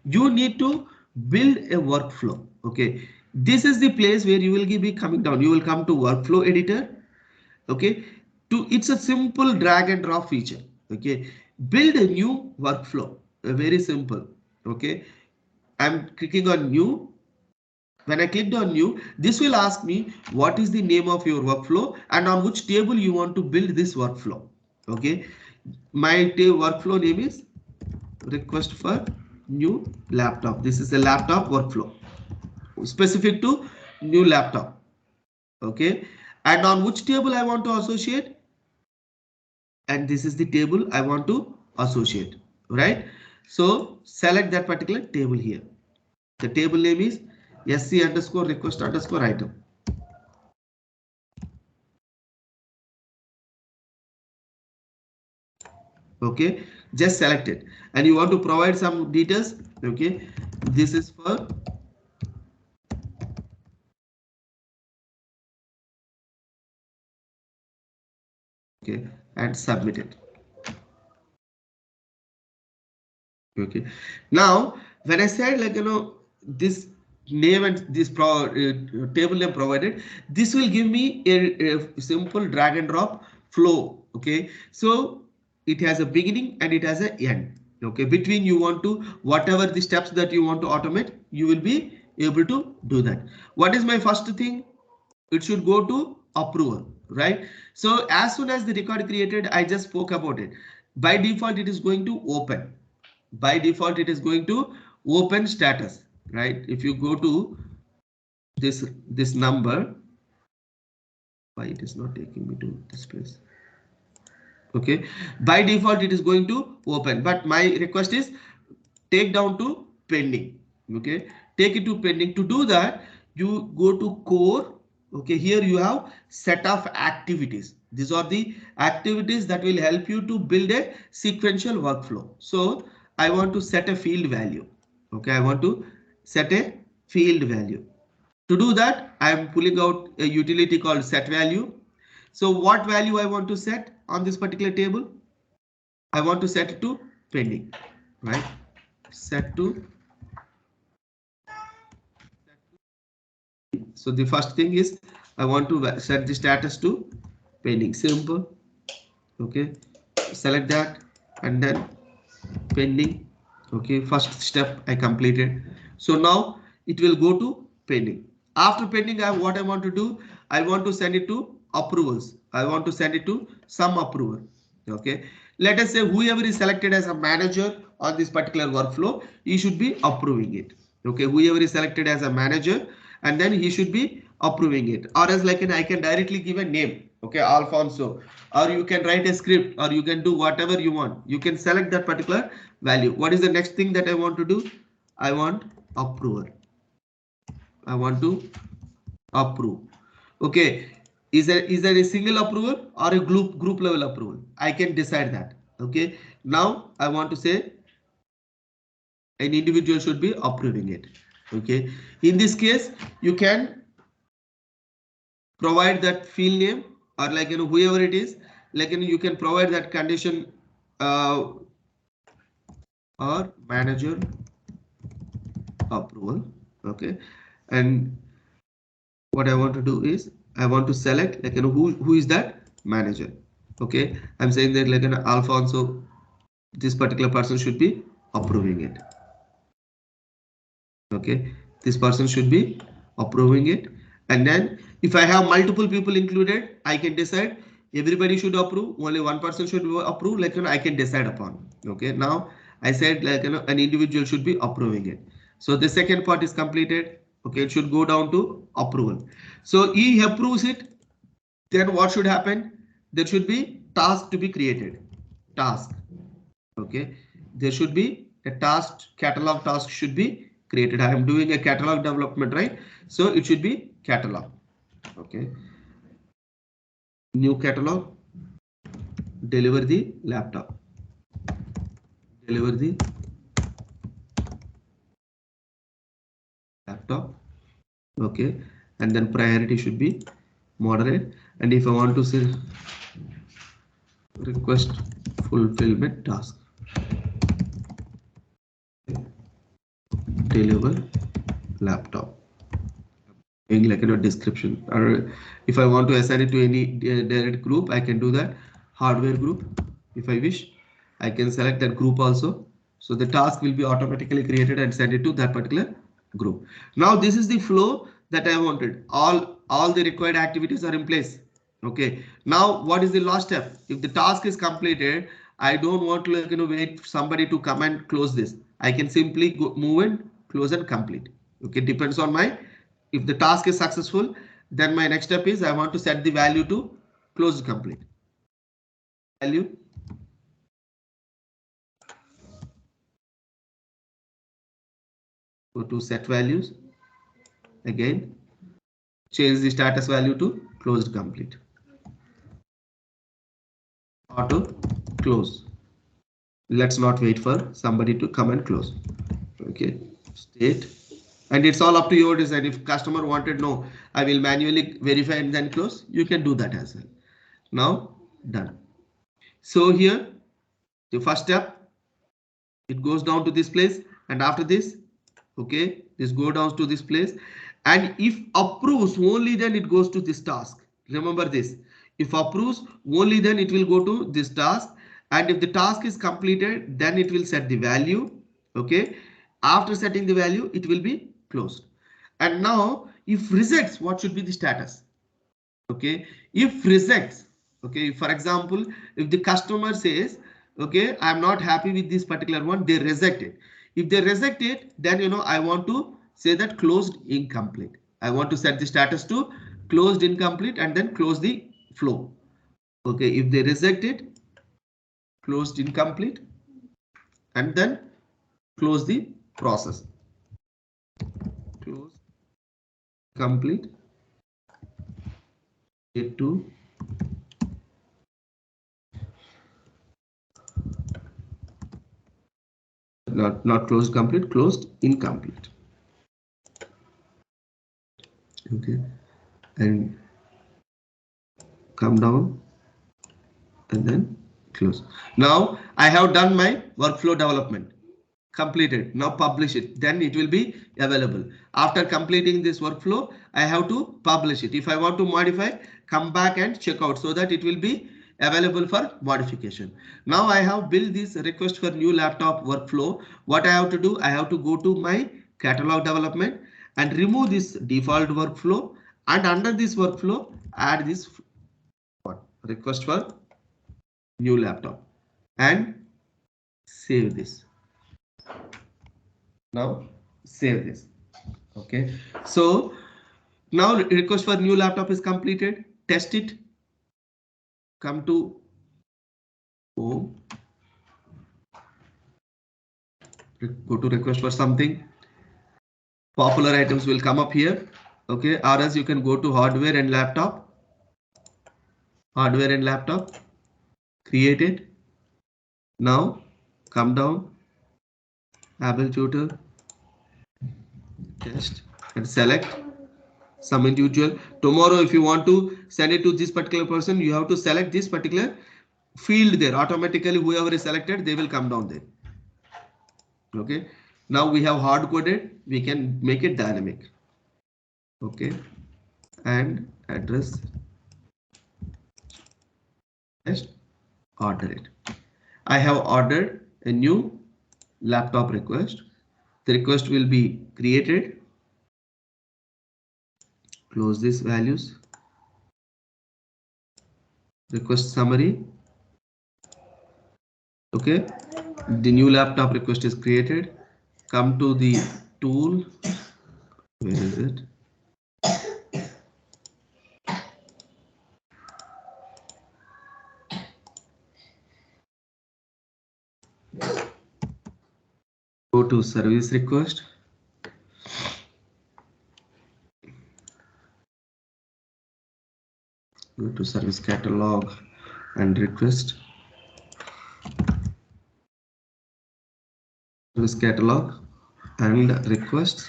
Speaker 1: you need to build a workflow. Okay, this is the place where you will be coming down. You will come to workflow editor. Okay, it's a simple drag and drop feature. Okay, build a new workflow. Very simple. Okay, I'm clicking on new. When I clicked on new, this will ask me what is the name of your workflow and on which table you want to build this workflow. Okay, my workflow name is request for new laptop. This is a laptop workflow specific to new laptop. Okay, and on which table I want to associate, and this is the table I want to associate, right? So select that particular table here. The table name is sc underscore request underscore item. Okay, just select it, and you want to provide some details. Okay, this is for okay, and submit it. Okay, now when I said like this name and this table name provided, this will give me a simple drag and drop flow. Okay, so it has a beginning and it has an end. Okay, between you want to whatever the steps that you want to automate, you will be able to do that. What is my first thing? It should go to approval, right? So as soon as the record created, I just spoke about it. By default, it is going to open. By default, it is going to open status, right? If you go to this number, why it is not taking me to this place? Okay, by default, it is going to open, but my request is take down to pending. Okay, take it to pending. To do that, you go to core. Okay, here you have set of activities. These are the activities that will help you to build a sequential workflow. So I want to set a field value. Okay, I want to set a field value. To do that, I am pulling out a utility called set value. So what value I want to set on this particular table? I want to set it to pending, right? Set to. So the first thing is I want to set the status to pending. Simple. Okay. Select that and then pending. Okay. First step I completed. So now it will go to pending. After pending, what I want to do, I want to send it to approvals. I want to send it to some approver. Okay. Let us say whoever is selected as a manager on this particular workflow, he should be approving it. Okay. Whoever is selected as a manager, and then he should be approving it, or else like I can directly give a name. Okay, Alfonso, or you can write a script, or you can do whatever you want. You can select that particular value. What is the next thing that I want to do? I want approver. I want to approve. Okay, is there a single approval or a group level approval? I can decide that. Okay, now I want to say an individual should be approving it. Okay, in this case you can provide that field name, or like whoever it is, like you can provide that condition or manager approval. Okay, and what I want to do is I want to select like who is that manager. Okay, I'm saying that like Alfonso, this particular person should be approving it. Okay, this person should be approving it, and then if I have multiple people included, I can decide everybody should approve, only one person should approve, like I can decide upon. Okay, now I said like an individual should be approving it. So the second part is completed. Okay, it should go down to approval. So he approves it, then what should happen? There should be task to be created. Task. Okay, there should be a task, catalog task should be created. I am doing a catalog development, right? So it should be catalog. Okay, new catalog, deliver the laptop, deliver the laptop. Okay, and then priority should be moderate, and if I want to say request fulfillment task, deliver laptop, like a description, or if I want to assign it to any direct group, I can do that. Hardware group, if I wish, I can select that group also. So the task will be automatically created and send it to that particular group. Now this is the flow that I wanted. All the required activities are in place. Okay. Now what is the last step? If the task is completed, I don't want to wait for somebody to come and close this. I can simply go, move and close and complete. Okay. Depends on my, if the task is successful, then my next step is I want to set the value to close complete. Value. Go to set values. Again, change the status value to closed complete. Auto close. Let's not wait for somebody to come and close. Okay, state, and it's all up to your design. If customer wanted, no, I will manually verify and then close, you can do that as well. Now done. So here the first step, it goes down to this place, and after this, okay, this go down to this place, and if approves only then it goes to this task. Remember this, if approves only then it will go to this task, and if the task is completed then it will set the value. Okay, after setting the value it will be closed. And now if rejects, what should be the status? Okay, if rejects, okay, for example, if the customer says, okay, I'm not happy with this particular one, they reject it. If they reject it, then I want to say that closed incomplete. I want to set the status to closed incomplete and then close the flow. Okay, if they reject it, closed incomplete, and then close the process. Close complete. It to not closed complete, closed incomplete. Okay, and come down and then close. Now I have done my workflow development, completed. Now publish it, then it will be available. After completing this workflow, I have to publish it. If I want to modify, come back and check out so that it will be available for modification. Now I have built this request for new laptop workflow. What I have to do, I have to go to my catalog development and remove this default workflow, and under this workflow add this request for new laptop and save this. Now save this. Okay, so now request for new laptop is completed. Test it. Come to home. Go to request for something. Popular items will come up here. Okay, or else you can go to hardware and laptop. Hardware and laptop. Create it. Now come down. Apple Tutor. Test and select some individual. Tomorrow if you want to send it to this particular person, you have to select this particular field there. Automatically whoever is selected, they will come down there. Okay, now we have hard coded, we can make it dynamic. Okay, and address, test, order it. I have ordered a new laptop request. The request will be created. Close these values. Request summary. Okay, the new laptop request is created. Come to the tool. Where is it? Go to service request. Go to service catalog and request. Service catalog and request.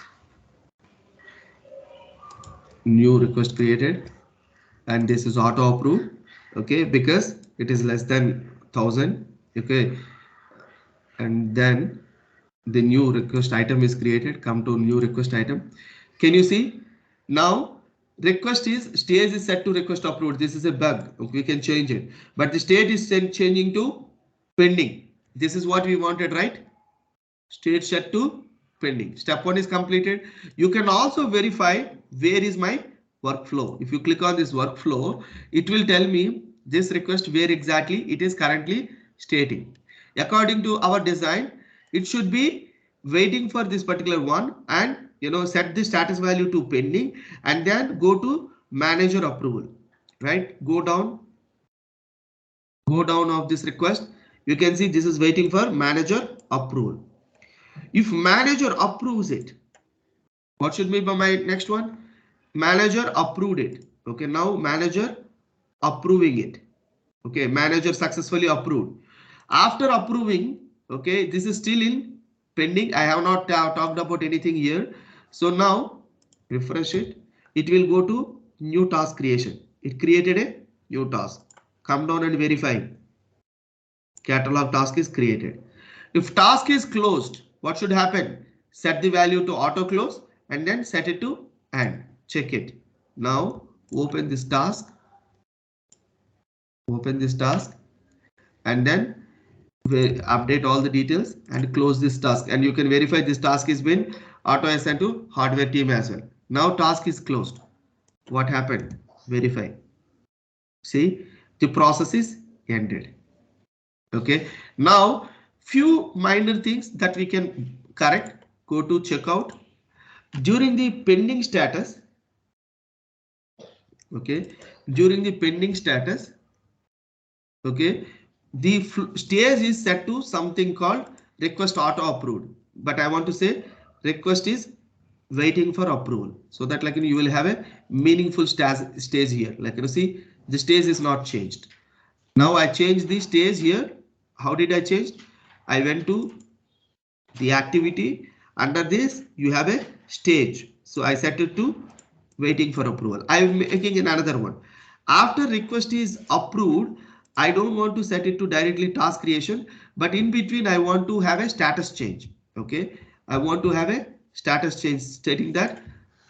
Speaker 1: New request created, and this is auto approved. Okay, because it is less than 1000. Okay, and then the new request item is created. Come to new request item. Can you see now? Request is stage is set to request approved. This is a bug. We can change it, but the state is changing to pending. This is what we wanted, right? State set to pending. Step 1 is completed. You can also verify where is my workflow. If you click on this workflow, it will tell me this request where exactly it is currently stating. According to our design, it should be waiting for this particular one and set the status value to pending and then go to manager approval, right? Go down of this request. You can see this is waiting for manager approval. If manager approves it, what should be my next one? Manager approved it. Okay, now manager approving it. Okay, manager successfully approved. After approving, okay, this is still in pending. I have not talked about anything here. So now refresh it. It will go to new task creation. It created a new task. Come down and verify. Catalog task is created. If task is closed, what should happen? Set the value to auto close and then set it to end. Check it. Now open this task. Open this task and then update all the details and close this task. And you can verify this task has been auto assigned to hardware team as well. Now task is closed. What happened? Verify. See, the process is ended. Okay, now few minor things that we can correct. Go to checkout. During the pending status, okay, during the pending status, okay, the stage is set to something called request auto approved, but I want to say request is waiting for approval, so that like you will have a meaningful stage here. Like see, the stage is not changed. Now I changed the stage here. How did I change? I went to the activity. Under this you have a stage, so I set it to waiting for approval. I'm making another one. After request is approved, I don't want to set it to directly task creation, but in between I want to have a status change. Okay, I want to have a status change stating that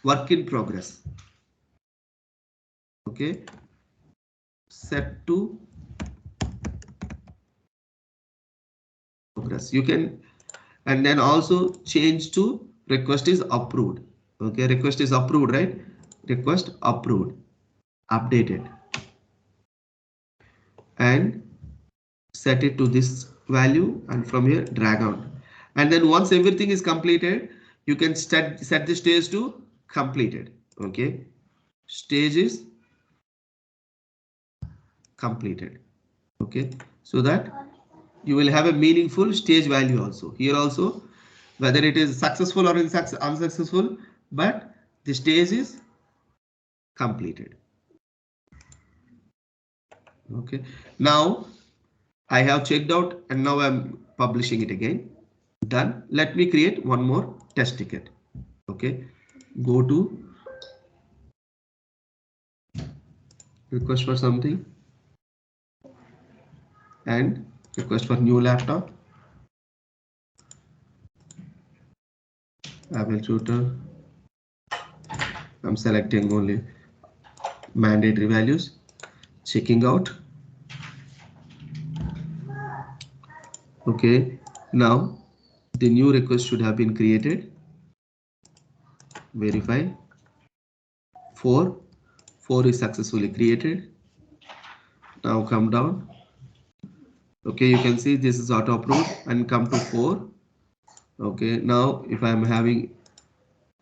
Speaker 1: work in progress. Okay, set to progress. You can, and then also change to request is approved. Okay, request is approved, right? Request approved, updated, and set it to this value, and from here drag out. And then once everything is completed, you can set the stage to completed. Okay, stage is completed. Okay, so that you will have a meaningful stage value also here also, whether it is successful or unsuccessful, but the stage is completed. Okay, now I have checked out and now I'm publishing it again. Done. Let me create one more test ticket. Okay, go to request for something and request for new laptop. Apple tutor. I'm selecting only mandatory values. Checking out. Okay, now the new request should have been created. Verify. 4 is successfully created. Now come down. Okay, you can see this is auto approved and come to 4. Okay, now if I'm having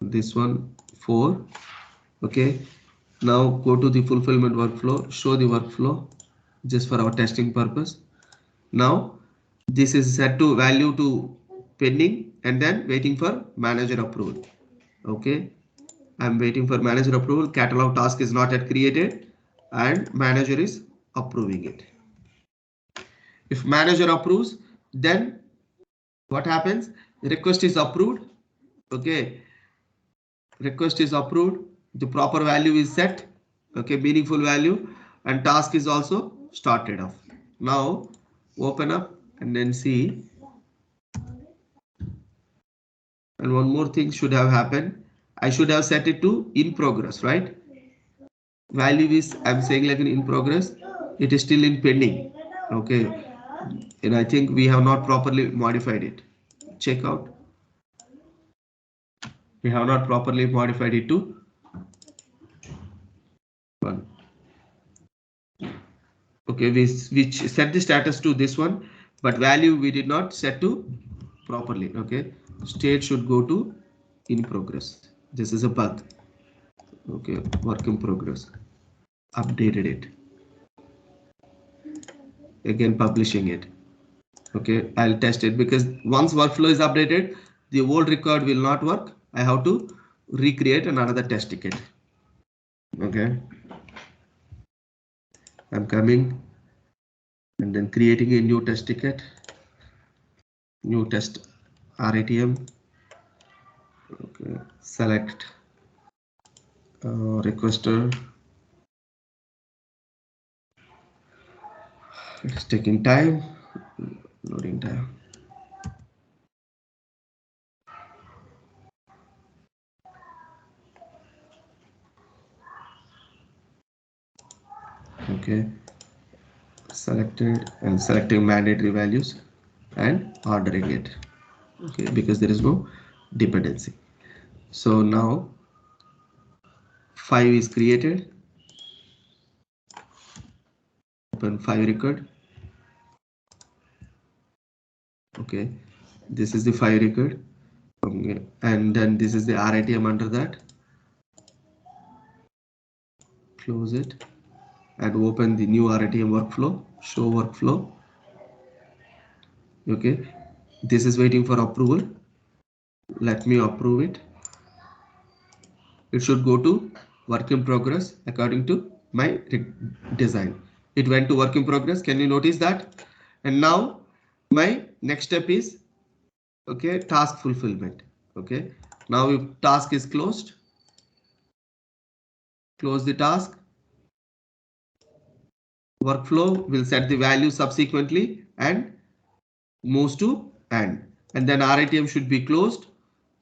Speaker 1: this one 4. Okay, now go to the fulfillment workflow, show the workflow just for our testing purpose. Now this is set to value to pending and then waiting for manager approval. Okay, I'm waiting for manager approval. Catalog task is not yet created and manager is approving it. If manager approves, then what happens? Request is approved. Okay, request is approved. The proper value is set. Okay, meaningful value, and task is also started off. Now open up and then see. And one more thing should have happened. I should have set it to in progress, right? Value is, I'm saying like in progress. It is still in pending. Okay, and I think we have not properly modified it. check out. We have not properly modified it to 1. Okay, we set the status to this one, but value we did not set to properly. Okay, state should go to in progress. This is a bug. Okay, work in progress. Updated it. Again, publishing it. Okay, I'll test it because once workflow is updated, the old record will not work. I have to recreate another test ticket. Okay, I'm coming and then creating a new test ticket, new test RATM. Okay, select requester. It's taking time, loading time. Okay, selected and selecting mandatory values and ordering it. Okay, because there is no dependency. So now 5 is created. Open 5 record. Okay, this is the 5 record. Okay, and then this is the RITM under that. Close it and open the new RITM workflow. Show workflow. Okay, this is waiting for approval. Let me approve it. It should go to work in progress according to my design. It went to work in progress. Can you notice that? And now my next step is, okay, task fulfillment. Okay, now if task is closed, close the task. Workflow will set the value subsequently and moves to end, and then RITM should be closed,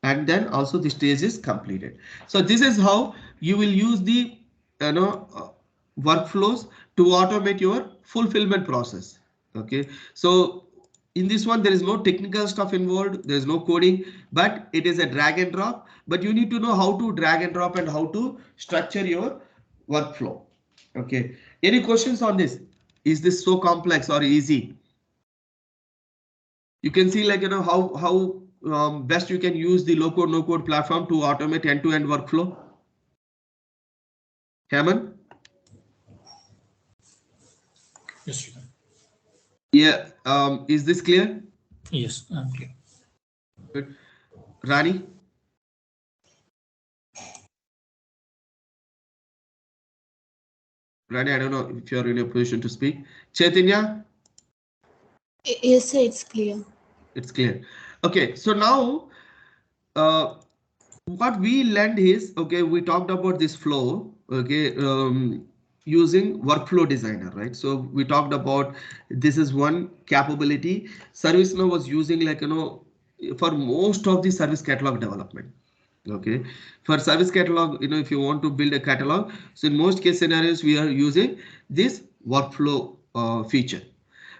Speaker 1: and then also the stage is completed. So this is how you will use the workflows to automate your fulfillment process. Okay, so in this one there is no technical stuff involved, there is no coding, but it is a drag and drop. But you need to know how to drag and drop and how to structure your workflow. Okay, any questions on this? Is this so complex or easy? You can see, like, how best you can use the low code no code platform to automate end-to-end workflow. Heman?
Speaker 2: Yes, you can.
Speaker 1: Yeah, is this clear?
Speaker 2: Yes, I'm clear.
Speaker 1: Good. Rani? Rani, I don't know if you're in a position to speak. Chaitanya?
Speaker 3: Yes, sir, it's clear.
Speaker 1: It's clear. Okay, so now what we learned is, okay, we talked about this flow, okay, using workflow designer, right? So we talked about this is one capability ServiceNow was using, like, for most of the service catalog development. Okay, for service catalog, if you want to build a catalog, so in most case scenarios we are using this workflow feature.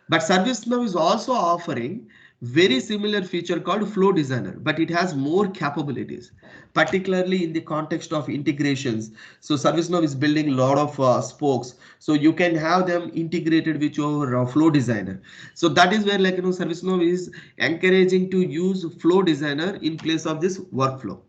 Speaker 1: But ServiceNow is also offering very similar feature called Flow Designer, but it has more capabilities, particularly in the context of integrations. So ServiceNow is building a lot of spokes, so you can have them integrated with your Flow Designer. So that is where, like, ServiceNow is encouraging to use Flow Designer in place of this workflow.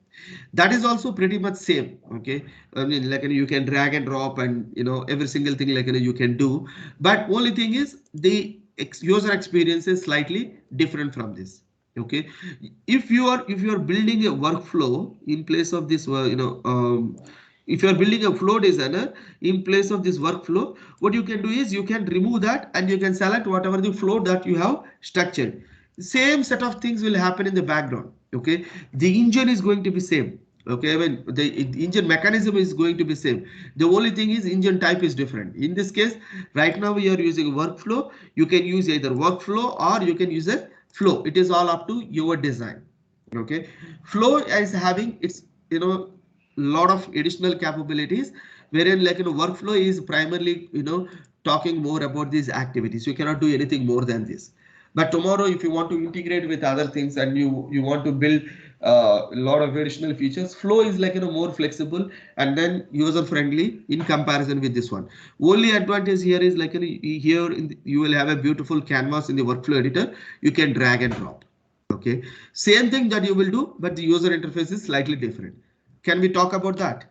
Speaker 1: That is also pretty much same. Okay, I mean, like, you can drag and drop and every single thing, like, you can do, but only thing is the user experience is slightly different from this. Okay, if you are building a workflow in place of this, if you are building a flow designer in place of this workflow, what you can do is you can remove that and you can select whatever the flow that you have structured. Same set of things will happen in the background. Okay, the engine is going to be same. Okay, I mean, the engine mechanism is going to be same. The only thing is engine type is different. In this case, right now we are using workflow. You can use either workflow or you can use a flow. It is all up to your design. Okay, flow is having its lot of additional capabilities, wherein, like, workflow is primarily talking more about these activities. You cannot do anything more than this. But tomorrow, if you want to integrate with other things and you want to build a lot of additional features, Flow is like more flexible and then user friendly in comparison with this one. Only advantage here is like here you will have a beautiful canvas in the workflow editor. You can drag and drop. Okay, same thing that you will do, but the user interface is slightly different. Can we talk about that?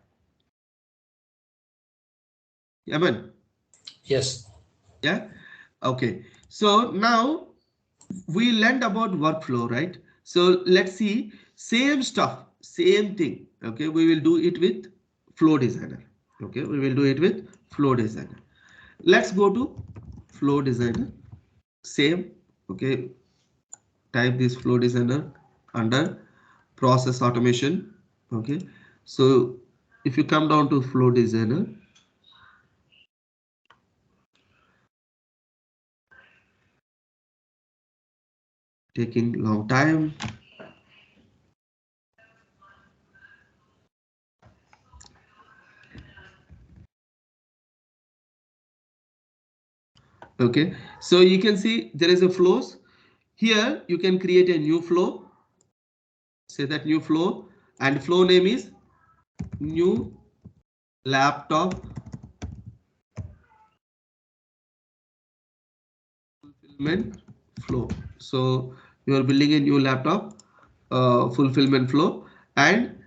Speaker 1: Aman?
Speaker 2: Yes.
Speaker 1: Yeah. Okay. So now we learned about workflow, right? So let's see same stuff, same thing. Okay, we will do it with Flow Designer. Okay, we will do it with Flow Designer. Let's go to Flow Designer. Same. Okay, type this Flow Designer under process automation. Okay, so if you come down to Flow Designer, taking long time. Okay, so you can see there is a flows here. You can create a new flow, say that new flow, and flow name is new laptop fulfillment flow. So you are building a new laptop fulfillment flow, and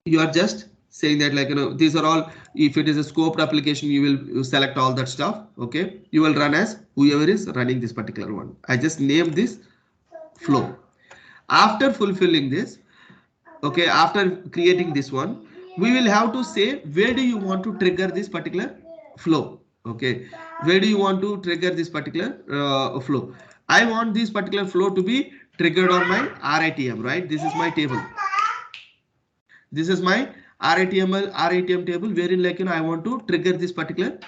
Speaker 1: you are just saying that like these are all, if it is a scoped application you will select all that stuff. Okay, you will run as whoever is running this particular one. I just named this flow. After fulfilling this, okay, after creating this one, we will have to say where do you want to trigger this particular flow. Okay, where do you want to trigger this particular flow? I want this particular flow to be triggered on my RITM, right? This is my table. This is my RITM table wherein like I want to trigger this particular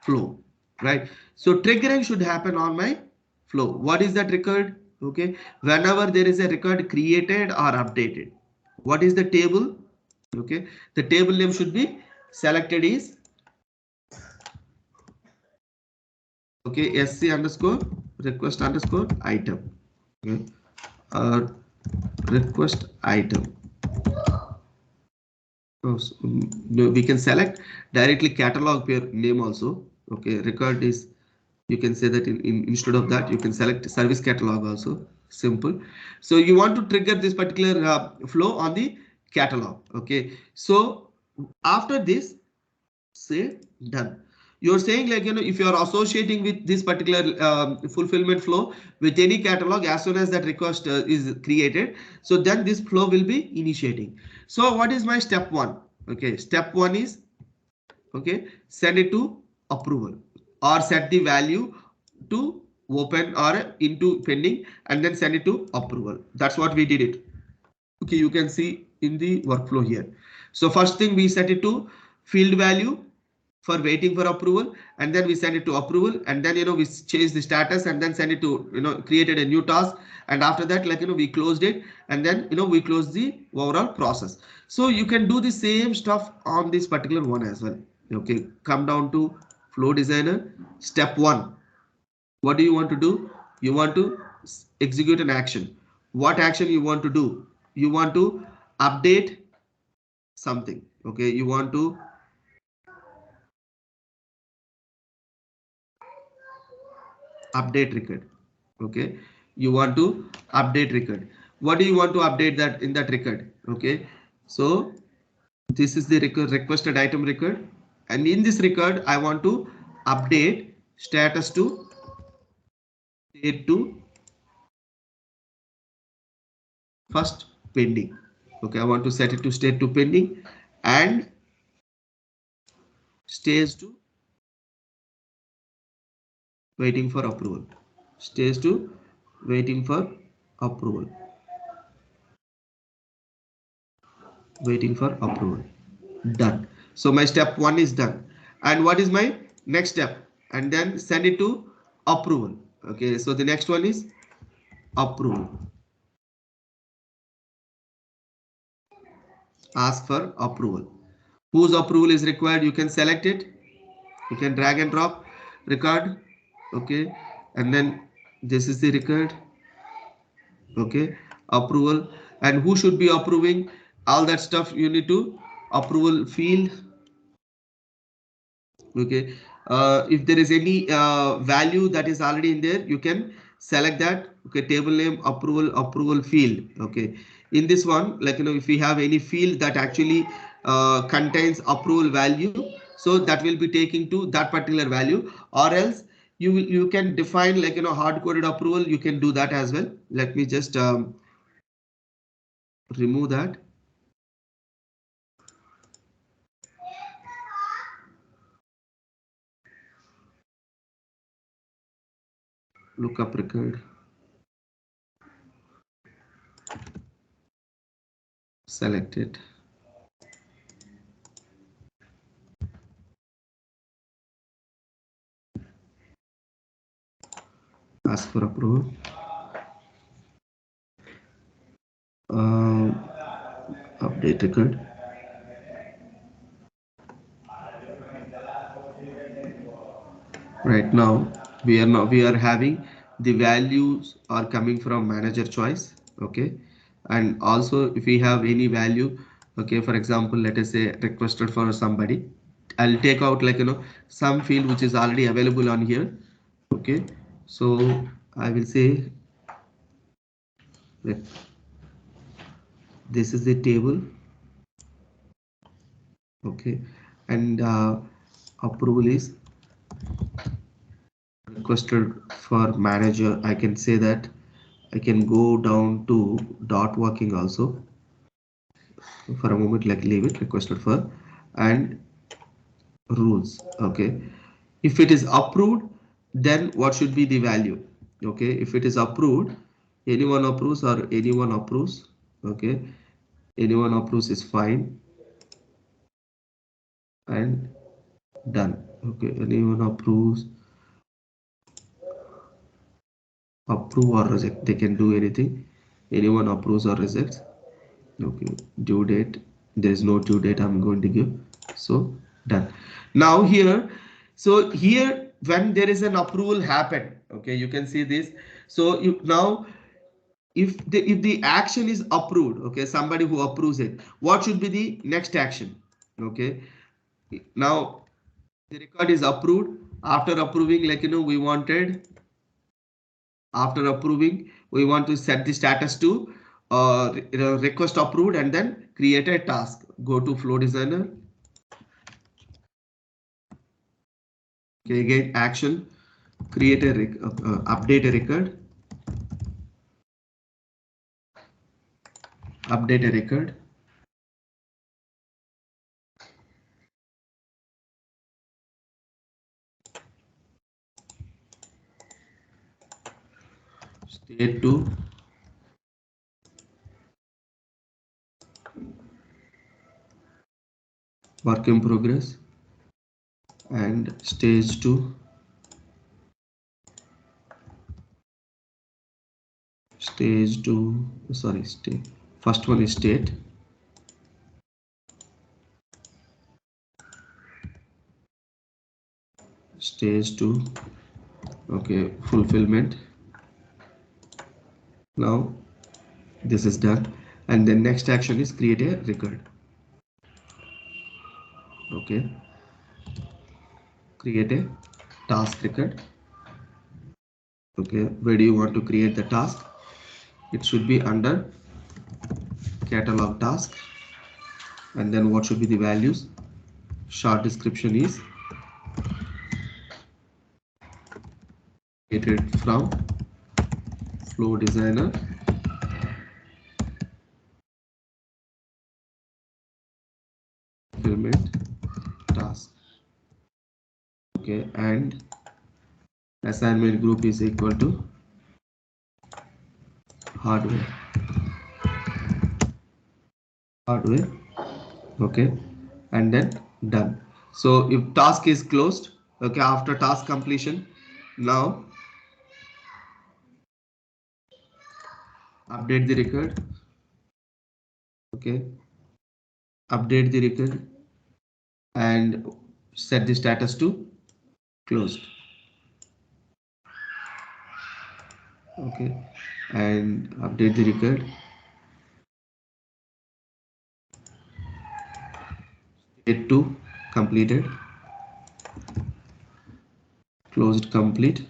Speaker 1: flow, right? So triggering should happen on my flow. What is that record? Okay, whenever there is a record created or updated, what is the table? Okay, the table name should be selected is okay sc underscore request underscore item. Okay, request item. Oh, so, no, we can select directly catalog pair name also. Okay, record is, you can say that instead of that you can select service catalog also. Simple. So you want to trigger this particular flow on the catalog. Okay, so after this, say done. You're saying like if you are associating with this particular fulfillment flow with any catalog, as soon as that request is created, so then this flow will be initiating. So what is my step one? Okay, step one is okay, send it to approval or set the value to open or into pending and then send it to approval. That's what we did it. Okay, you can see in the workflow here. So first thing we set it to field value for waiting for approval, and then we send it to approval, and then we change the status and then send it to created a new task, and after that like we closed it, and then we close the overall process. So you can do the same stuff on this particular one as well. Okay, come down to Flow Designer. Step one, what do you want to do? You want to execute an action. What action you want to do? You want to update something. Okay, you want to update record. Okay, you want to update record. What do you want to update that in that record? Okay, so this is the requested item record, and in this record I want to update status to state to first pending. Okay, I want to set it to state to pending and stage to waiting for approval. Stage to waiting for approval. Waiting for approval. Done. So my step one is done. And what is my next step? And then send it to approval. Okay, so the next one is approval. Ask for approval. Whose approval is required? You can select it. You can drag and drop record. Okay, and then This is the record. Okay, approval, and who should be approving all that stuff? You need to approval field. Okay, if there is any value that is already in there, you can select that. Okay, table name approval field. Okay, in this one, like if we have any field that actually contains approval value, so that will be taking to that particular value, or else you can define like hard coded approval. You can do that as well. Let me just remove that. Lookup record. Select it. Ask for approval. Update record. Right now we are having the values are coming from manager choice. Okay, and also if we have any value, okay, for example, let us say requested for somebody, I'll take out like some field which is already available on here. Okay, so I will say that this is the table. Okay, and approval is requested for manager. I can say that I can go down to dot working also for a moment, like leave it requested for and rules. Okay, if it is approved, then what should be the value? Okay, if it is approved, anyone approves or anyone approves. Okay, anyone approves is fine and done. Okay, anyone approves, approve or reject, they can do anything. Anyone approves or rejects. Okay, due date, there is no due date I'm going to give, so done. Now here, so here when there is an approval happen, okay, you can see this. So you now if the action is approved, okay, somebody who approves it, what should be the next action? Okay, now the record is approved. After approving, like we wanted, after approving we want to set the status to request approved and then create a task. Go to flow designer. Okay, again action, create a update a record, update a record, state to work in progress and stage 2 sorry, state, first one is state, stage 2, okay, fulfillment. Now this is done, and then next action is create a record. Okay, create a task record. Okay, where do you want to create the task? It should be under catalog task, and then what should be the values? Short description is created from flow designer fulfillment task. Okay, and assignment group is equal to hardware. Okay, and then done. So if task is closed, okay, after task completion, now update the record. Okay, update the record and set the status to closed. Okay, and update the record. State 2 completed, closed complete,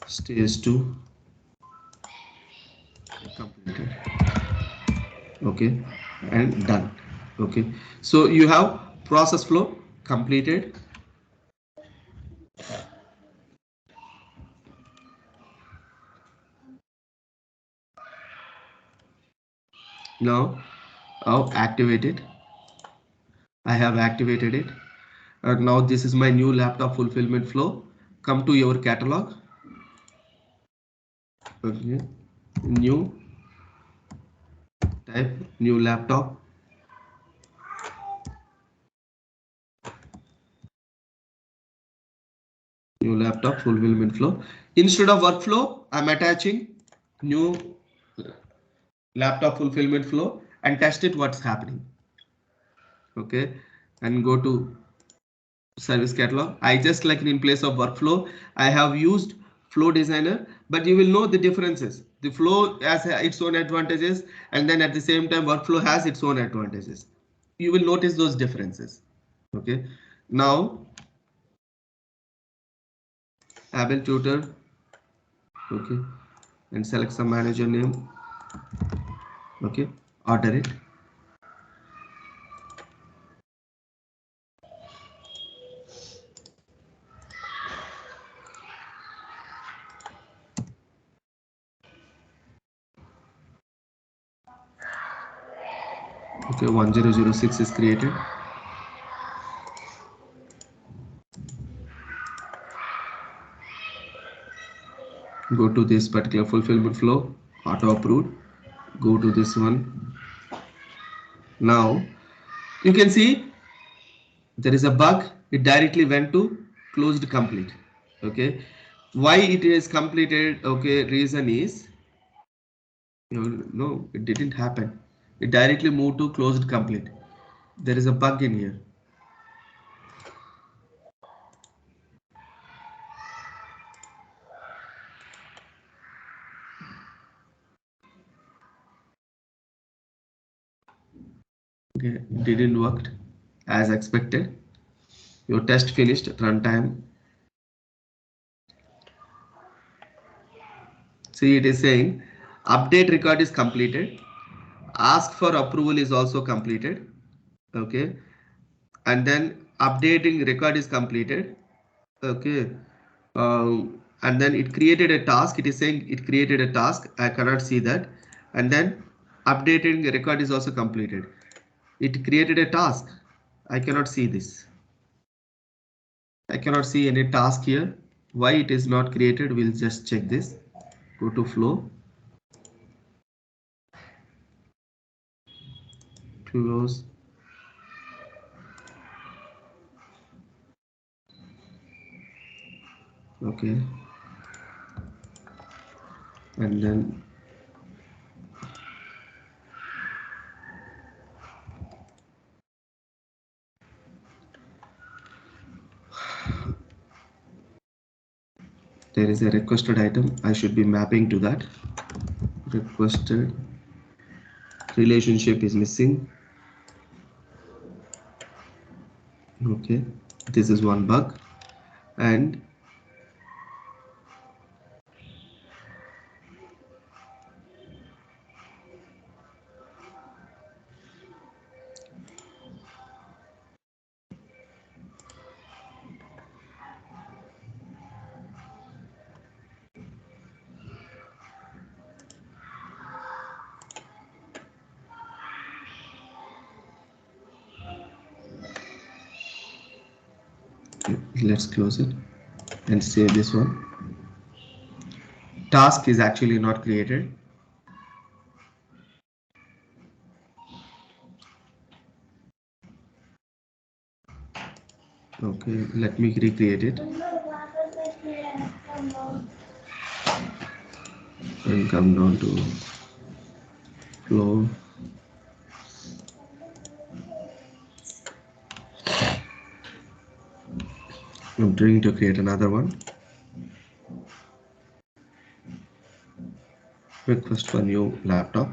Speaker 1: stage 2 completed. Okay, and done. Okay, so you have process flow completed. Now I'll activate it. I have activated it. Now this is my new laptop fulfillment flow. Come to your catalog. Okay, new, type new laptop. New laptop fulfillment flow. Instead of workflow, I'm attaching new laptop fulfillment flow and test it what's happening. Okay, and go to service catalog. I just like in place of workflow, I have used flow designer, but you will know the differences. The flow has its own advantages, and then at the same time workflow has its own advantages. You will notice those differences. Okay, now Abel tutor. Okay, and select some manager name. Okay, order it. Okay, 1006 is created. Go to this particular fulfillment flow, auto approved. Go to this one. Now you can see there is a bug. It directly went to closed complete. Okay, why it is completed? Okay, reason is, no, it didn't happen. It directly moved to closed complete. There is a bug in here. Okay, didn't work as expected. Your test finished, runtime. See, it is saying update record is completed. Ask for approval is also completed. Okay, and then updating record is completed. Okay, and then it created a task. It is saying it created a task. I cannot see that. And then updating record is also completed. It created a task. I cannot see this. I cannot see any task here. Why it is not created? We'll just check this. Go to flow. Close. Okay. And then there is a requested item. I should be mapping to that. Requested relationship is missing. Okay, this is one bug. And let's close it and save this one. Task is actually not created. Okay, let me recreate it and come down to flow. I'm trying to create another one. request for new laptop.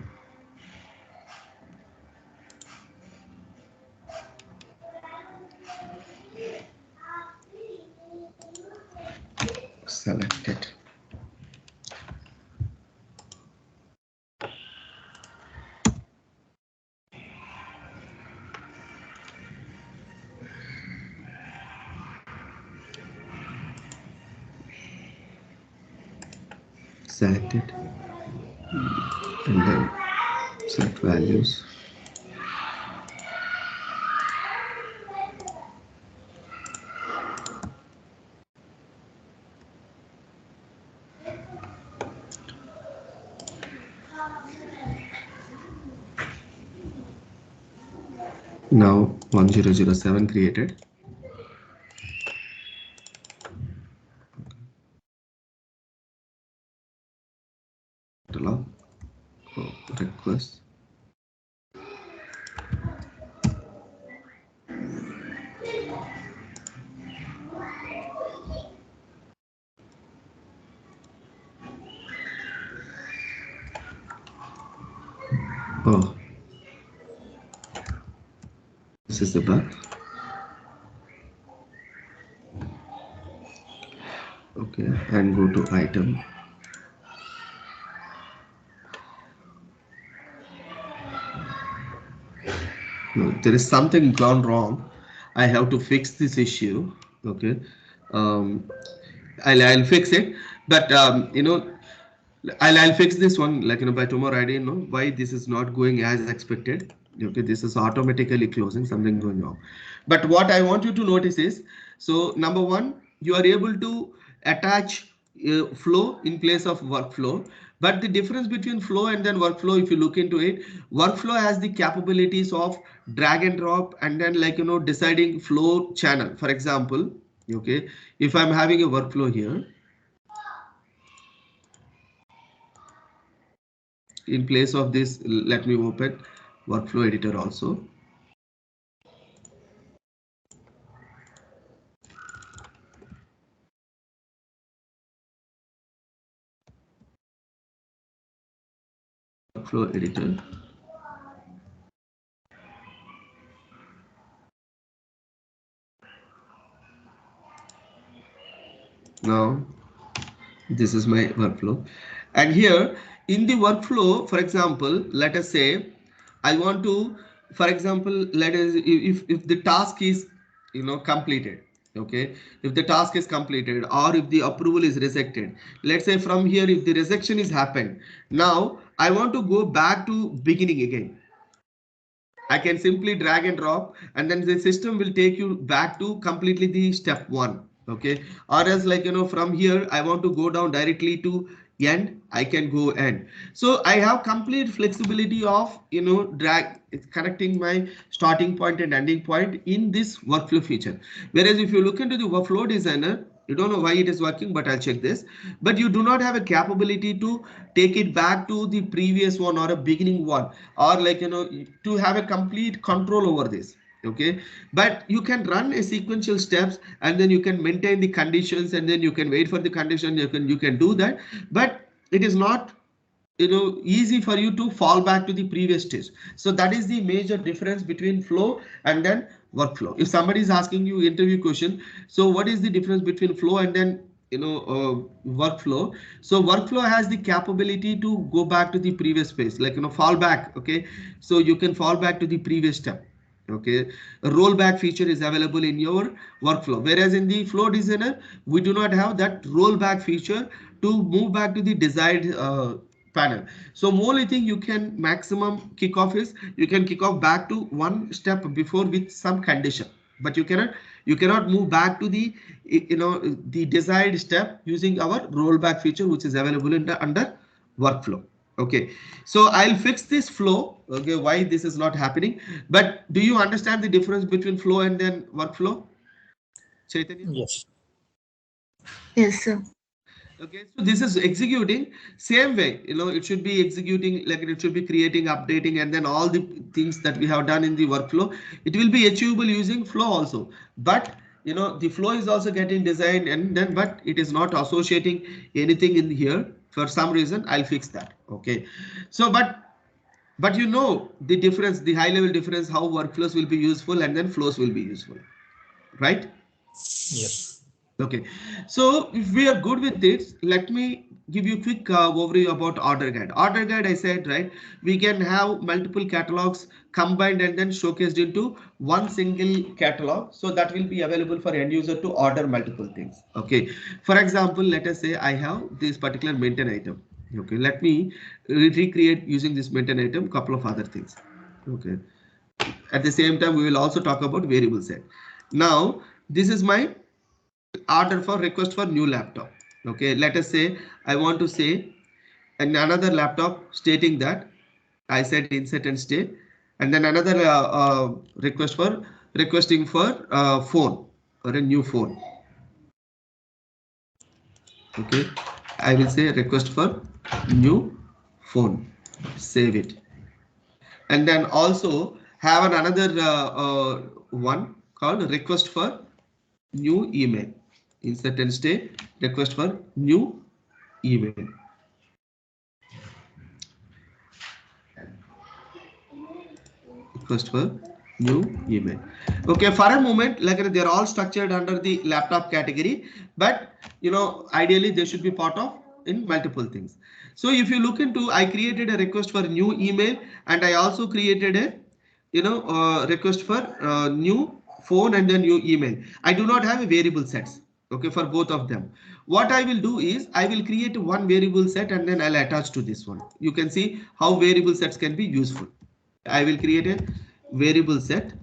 Speaker 1: Select it. Select it and then select values. Now 1007 created. Allow request. Oh, this is the bug. Okay, and go to item. No, there is something gone wrong. I have to fix this issue. Okay, um, I'll fix it, but I'll fix this one, like by tomorrow. I didn't know why this is not going as expected. Okay, this is automatically closing, something going wrong. But what I want you to notice is, so number one, you are able to attach flow in place of workflow. But the difference between flow and then workflow, if you look into it, workflow has the capabilities of drag and drop and then deciding flow channel. For example, okay, if I'm having a workflow here, in place of this, let me open workflow editor also. Workflow editor. Now this is my workflow, and here in the workflow, for example, let us say I want to, for example, let us, if the task is completed, okay, if the task is completed or if the approval is rejected, let's say from here if the rejection is happened, now I want to go back to beginning again. I can simply drag and drop and then the system will take you back to completely the step one. Okay. Or else from here, I want to go down directly to end, I can go end. So I have complete flexibility of, drag connecting my starting point and ending point in this workflow feature. Whereas if you look into the workflow designer, you don't know why it is working, but I'll check this. But you do not have a capability to take it back to the previous one or a beginning one, or to have a complete control over this. Okay, but you can run a sequential steps and then you can maintain the conditions and then you can wait for the condition. You can do that, but it is not easy for you to fall back to the previous stage. So that is the major difference between flow and then workflow. If somebody is asking you interview question, so what is the difference between flow and then workflow? So workflow has the capability to go back to the previous phase, fall back. Okay, so you can fall back to the previous step. Okay, a rollback feature is available in your workflow, whereas in the flow designer we do not have that rollback feature to move back to the desired panel. So only thing you can maximum kick off is you can kick off back to one step before with some condition, but you cannot move back to the the desired step using our rollback feature, which is available in the under workflow. Okay, so I'll fix this flow. Okay, why this is not happening? But do you understand the difference between flow and then workflow, Chaitanya?
Speaker 2: Yes.
Speaker 3: Yes, sir.
Speaker 1: Okay, so this is executing same way, it should be executing, like it should be creating, updating, and then all the things that we have done in the workflow, it will be achievable using flow also. But the flow is also getting designed and then, but it is not associating anything in here For some reason, I'll fix that. Okay. So, but you know the difference, the high level difference, how workflows will be useful and then flows will be useful, right?
Speaker 2: Yes.
Speaker 1: Okay, so if we are good with this, let me give you a quick overview about order guide. Order guide, I said, right, we can have multiple catalogs combined and then showcased into one single catalog. So that will be available for end user to order multiple things. Okay, for example, let us say I have this particular maintain item. Okay, let me recreate using this maintain item couple of other things. Okay, at the same time, we will also talk about variable set. Now, this is my order for request for new laptop. Okay, let us say I want to say another laptop stating that I said insert and stay, and then another request for requesting for phone or a new phone. Okay, I will say request for new phone, save it, and then also have another one called request for new email. Insert and stay, request for new email. Request for new email. Okay, for a moment, like they're all structured under the laptop category, but you know, ideally they should be part of in multiple things. So if you look into, I created a request for new email, and I also created a request for new phone and then new email. I do not have a variable sets. Okay, for both of them. What I will do is I will create one variable set and then I'll attach to this one. You can see how variable sets can be useful. I will create a variable set.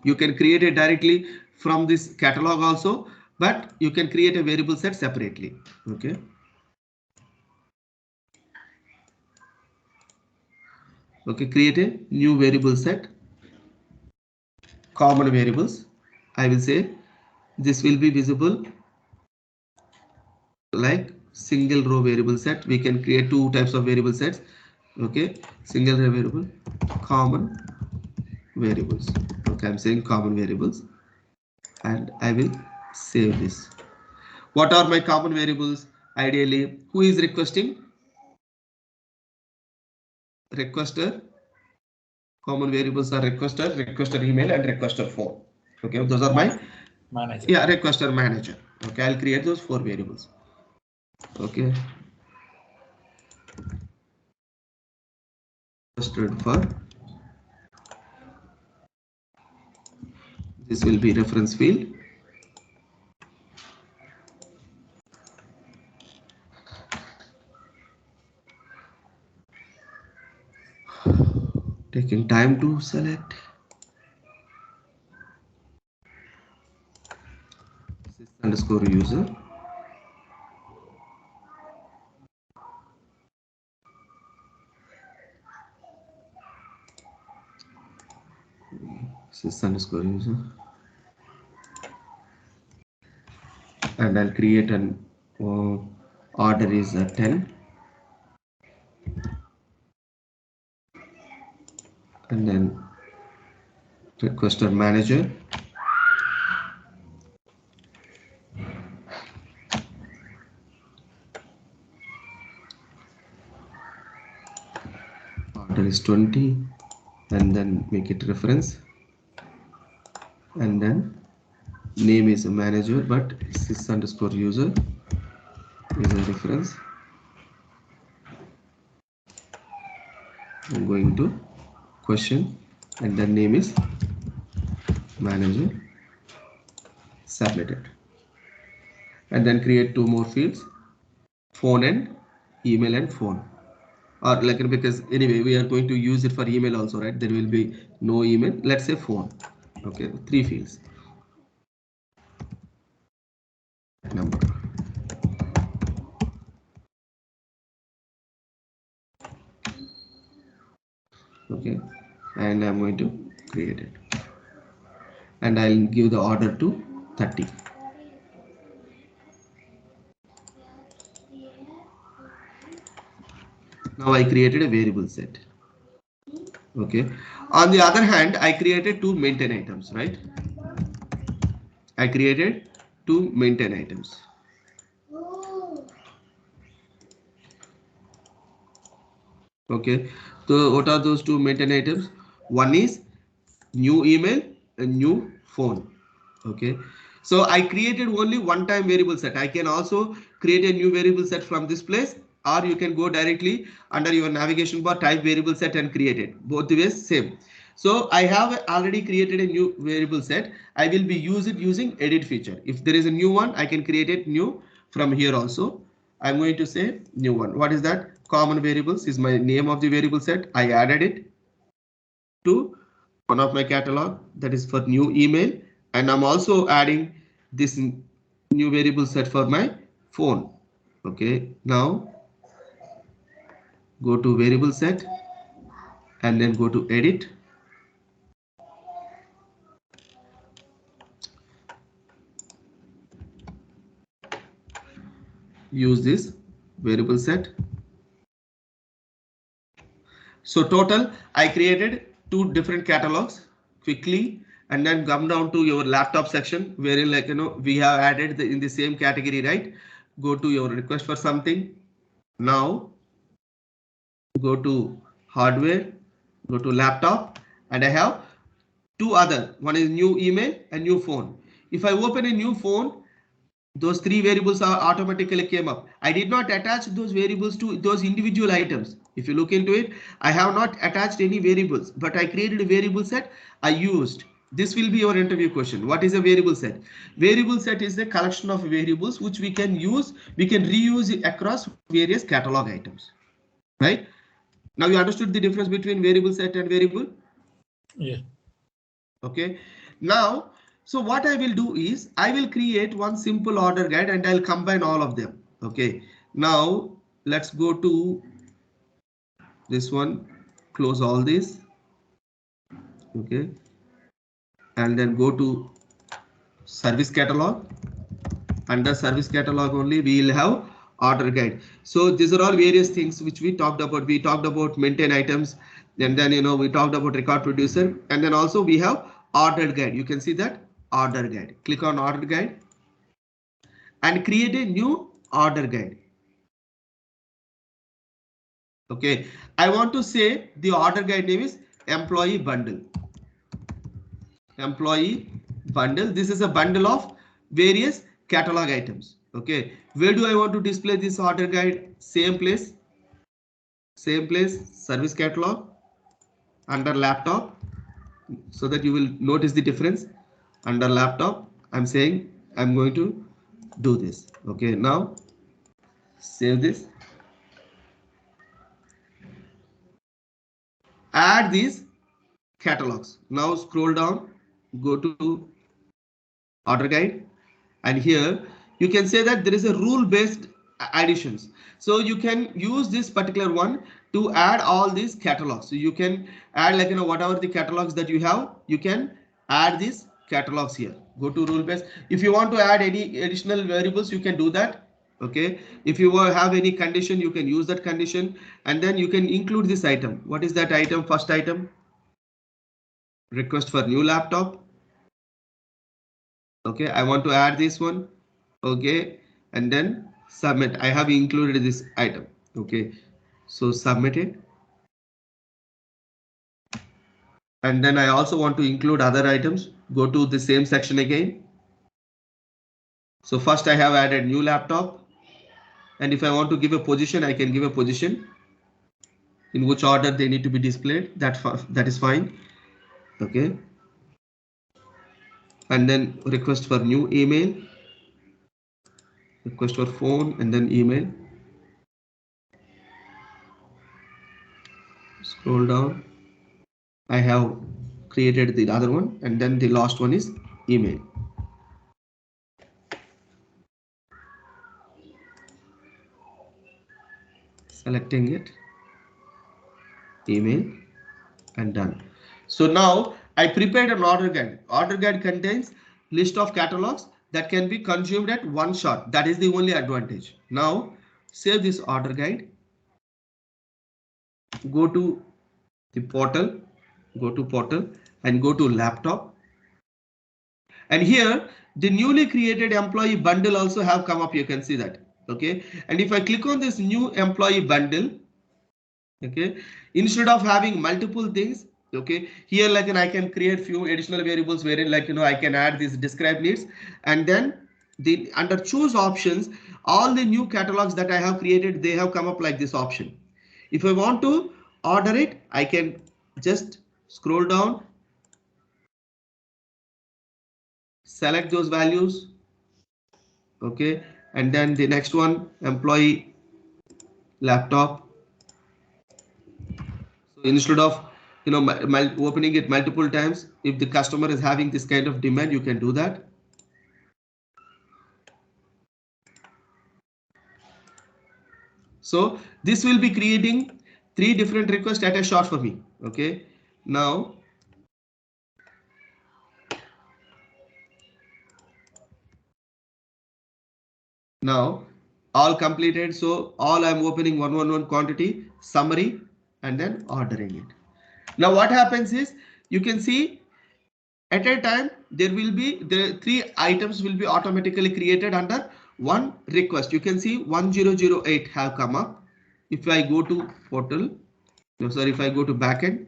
Speaker 1: You can create it directly from this catalog also, but you can create a variable set separately. Okay. Okay, create a new variable set, common variables. I will say this will be visible like single row variable set. We can create two types of variable sets. Okay, single row variable, common variables. Okay, I'm saying common variables, and I will save this. What are my common variables? Ideally, who is requesting? Requester. Common variables are requester email, and requester phone. Okay, those are my
Speaker 2: manager.
Speaker 1: Yeah, requester manager. Okay, I'll create those 4 variables. Okay. Requested for this will be reference field. Taking time to select. Underscore user. Sys underscore user. And I'll create an order is 10. And then requester manager. Order is 20, and then make it reference, and then name is a manager, but sys underscore user is a reference. I'm going to question, and then name is manager, submitted, and then create 2 more fields, phone and email and phone, or like, because anyway we are going to use it for email also, right? There will be no email. Let's say phone. Okay, 3 fields. Number. Okay, and I'm going to create it, and I'll give the order to 30. Now I created a variable set. Okay, on the other hand, I created 2 maintain items, right? I created 2 maintain items. Okay, so what are those two maintain items? One is new email and new phone. Okay, so I created only one time variable set. I can also create a new variable set from this place, or you can go directly under your navigation bar, type variable set and create it. Both the ways same. So I have already created a new variable set. I will be use it using edit feature. If there is a new one, I can create it new from here also. I'm going to say new one. What is that? Common variables is my name of the variable set. I added it to one of my catalog, that is for new email, and I'm also adding this new variable set for my phone. Okay, now go to variable set and then go to edit. Use this variable set. So total, I created two different catalogs quickly, and then come down to your laptop section wherein, like, we have added in the same category, right? Go to your request for something. Now go to hardware, go to laptop, and I have two other. One is new email and new phone. If I open a new phone, those three variables are automatically came up. I did not attach those variables to those individual items. If you look into it, I have not attached any variables, but I created a variable set I used. This will be your interview question. What is a variable set? Variable set is a collection of variables which we can use, we can reuse it across various catalog items, right? Now you understood the difference between variable set and variable?
Speaker 2: Yeah.
Speaker 1: Okay. Now, so what I will do is I will create one simple order guide and I'll combine all of them. Okay. Now let's go to this one, close all this. Okay. And then go to service catalog. Under service catalog only we will have order guide. So these are all various things which we talked about. We talked about maintain items, and then we talked about record producer, and then also we have order guide. You can see that order guide. Click on order guide and create a new order guide. Okay, I want to say the order guide name is employee bundle. Employee bundle. This is a bundle of various catalog items. Okay, where do I want to display this order guide? Same place, service catalog, under laptop, so that you will notice the difference. Under laptop, I'm saying I'm going to do this. Okay, now save this. Add these catalogs. Now scroll down, go to order guide, and here you can say that there is a rule based additions. So you can use this particular one to add all these catalogs. So you can add, like, whatever the catalogs that you have, you can add these catalogs here. Go to rule based. If you want to add any additional variables, you can do that. Okay, if you have any condition, you can use that condition, and then you can include this item. What is that item? First item, request for new laptop. Okay, I want to add this one. Okay, and then submit. I have included this item. Okay, so submit it. And then I also want to include other items. Go to the same section again. So first I have added new laptop, and if I want to give a position, I can give a position in which order they need to be displayed. That is fine. Okay, and then request for new email, request for phone, and then email. Scroll down. I have created the other one, and then the last one is email. Selecting it, email, and done. So now I prepared an order guide. Order guide contains list of catalogs that can be consumed at one shot. That is the only advantage. Now save this order guide. Go to the portal, and go to laptop. And here the newly created employee bundle also have come up. You can see that. Okay, and if I click on this new employee bundle, Okay, instead of having multiple things, okay, here like I can create few additional variables wherein like I can add these describe needs, and then the under choose options, all the new catalogs that I have created, they have come up like this option. If I want to order it, I can just scroll down, select those values, okay, and then the next one, employee laptop. So instead of opening it multiple times, if the customer is having this kind of demand, you can do that. So this will be creating 3 different requests at a shot for me. Okay, now all completed. So all I'm opening 111 quantity summary and then ordering it. Now what happens is, you can see at a time there will be the 3 items will be automatically created under one request. You can see 1008 have come up. If I go to portal, no, sorry, if I go to backend,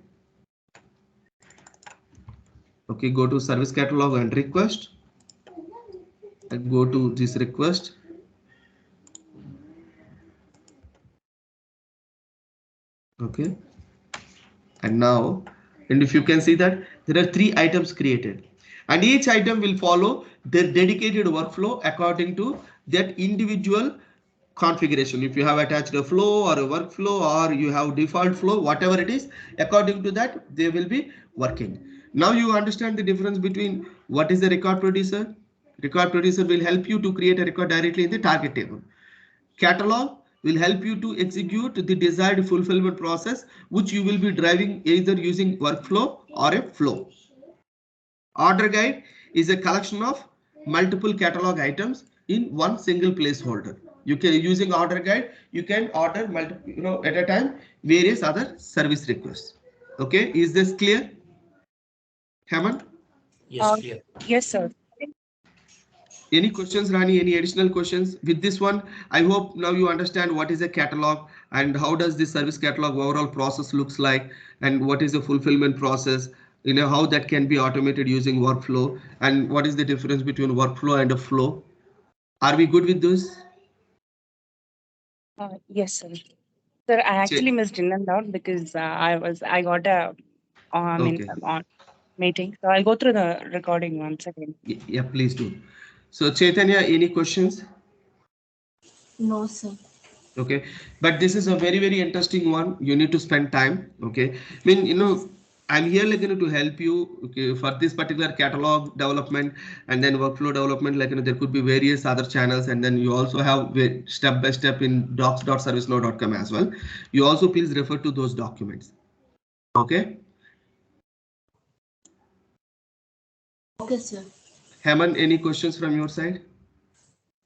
Speaker 1: okay, go to service catalog and request, and go to this request. Okay, and now, and if you can see that there are 3 items created, and each item will follow their dedicated workflow according to that individual configuration. If you have attached a flow or a workflow, or you have default flow, whatever it is, according to that they will be working. Now you understand the difference between what is the record producer. Record producer will help you to create a record directly in the target table. Catalog will help you to execute the desired fulfillment process, which you will be driving either using workflow or a flow. Order guide is a collection of multiple catalog items in one single placeholder. You can, using order guide, you can order multiple, at a time, various other service requests. Okay, is this clear, Hemant?
Speaker 2: Yes,
Speaker 3: Uh,
Speaker 2: clear.
Speaker 3: yes, sir.
Speaker 1: Any questions, Rani? Any additional questions with this one? I hope now you understand what is a catalog and how does the service catalog overall process looks like, and what is the fulfillment process, how that can be automated using workflow, and what is the difference between workflow and a flow. Are we good with this?
Speaker 3: Yes, sir. Sir, I actually missed in and out because I got a
Speaker 1: Okay.
Speaker 3: on meeting. So I'll go through the recording once again.
Speaker 1: Yeah, please do. So Chaitanya, any questions?
Speaker 4: No, sir.
Speaker 1: Okay, but this is a very interesting one. You need to spend time. Okay, I mean, I'm here like to help you, okay, for this particular catalog development and then workflow development. Like there could be various other channels, and then you also have step by step in docs.servicenow.com as well. You also please refer to those documents. Okay.
Speaker 4: Okay, sir.
Speaker 1: Hemant, any questions from your side?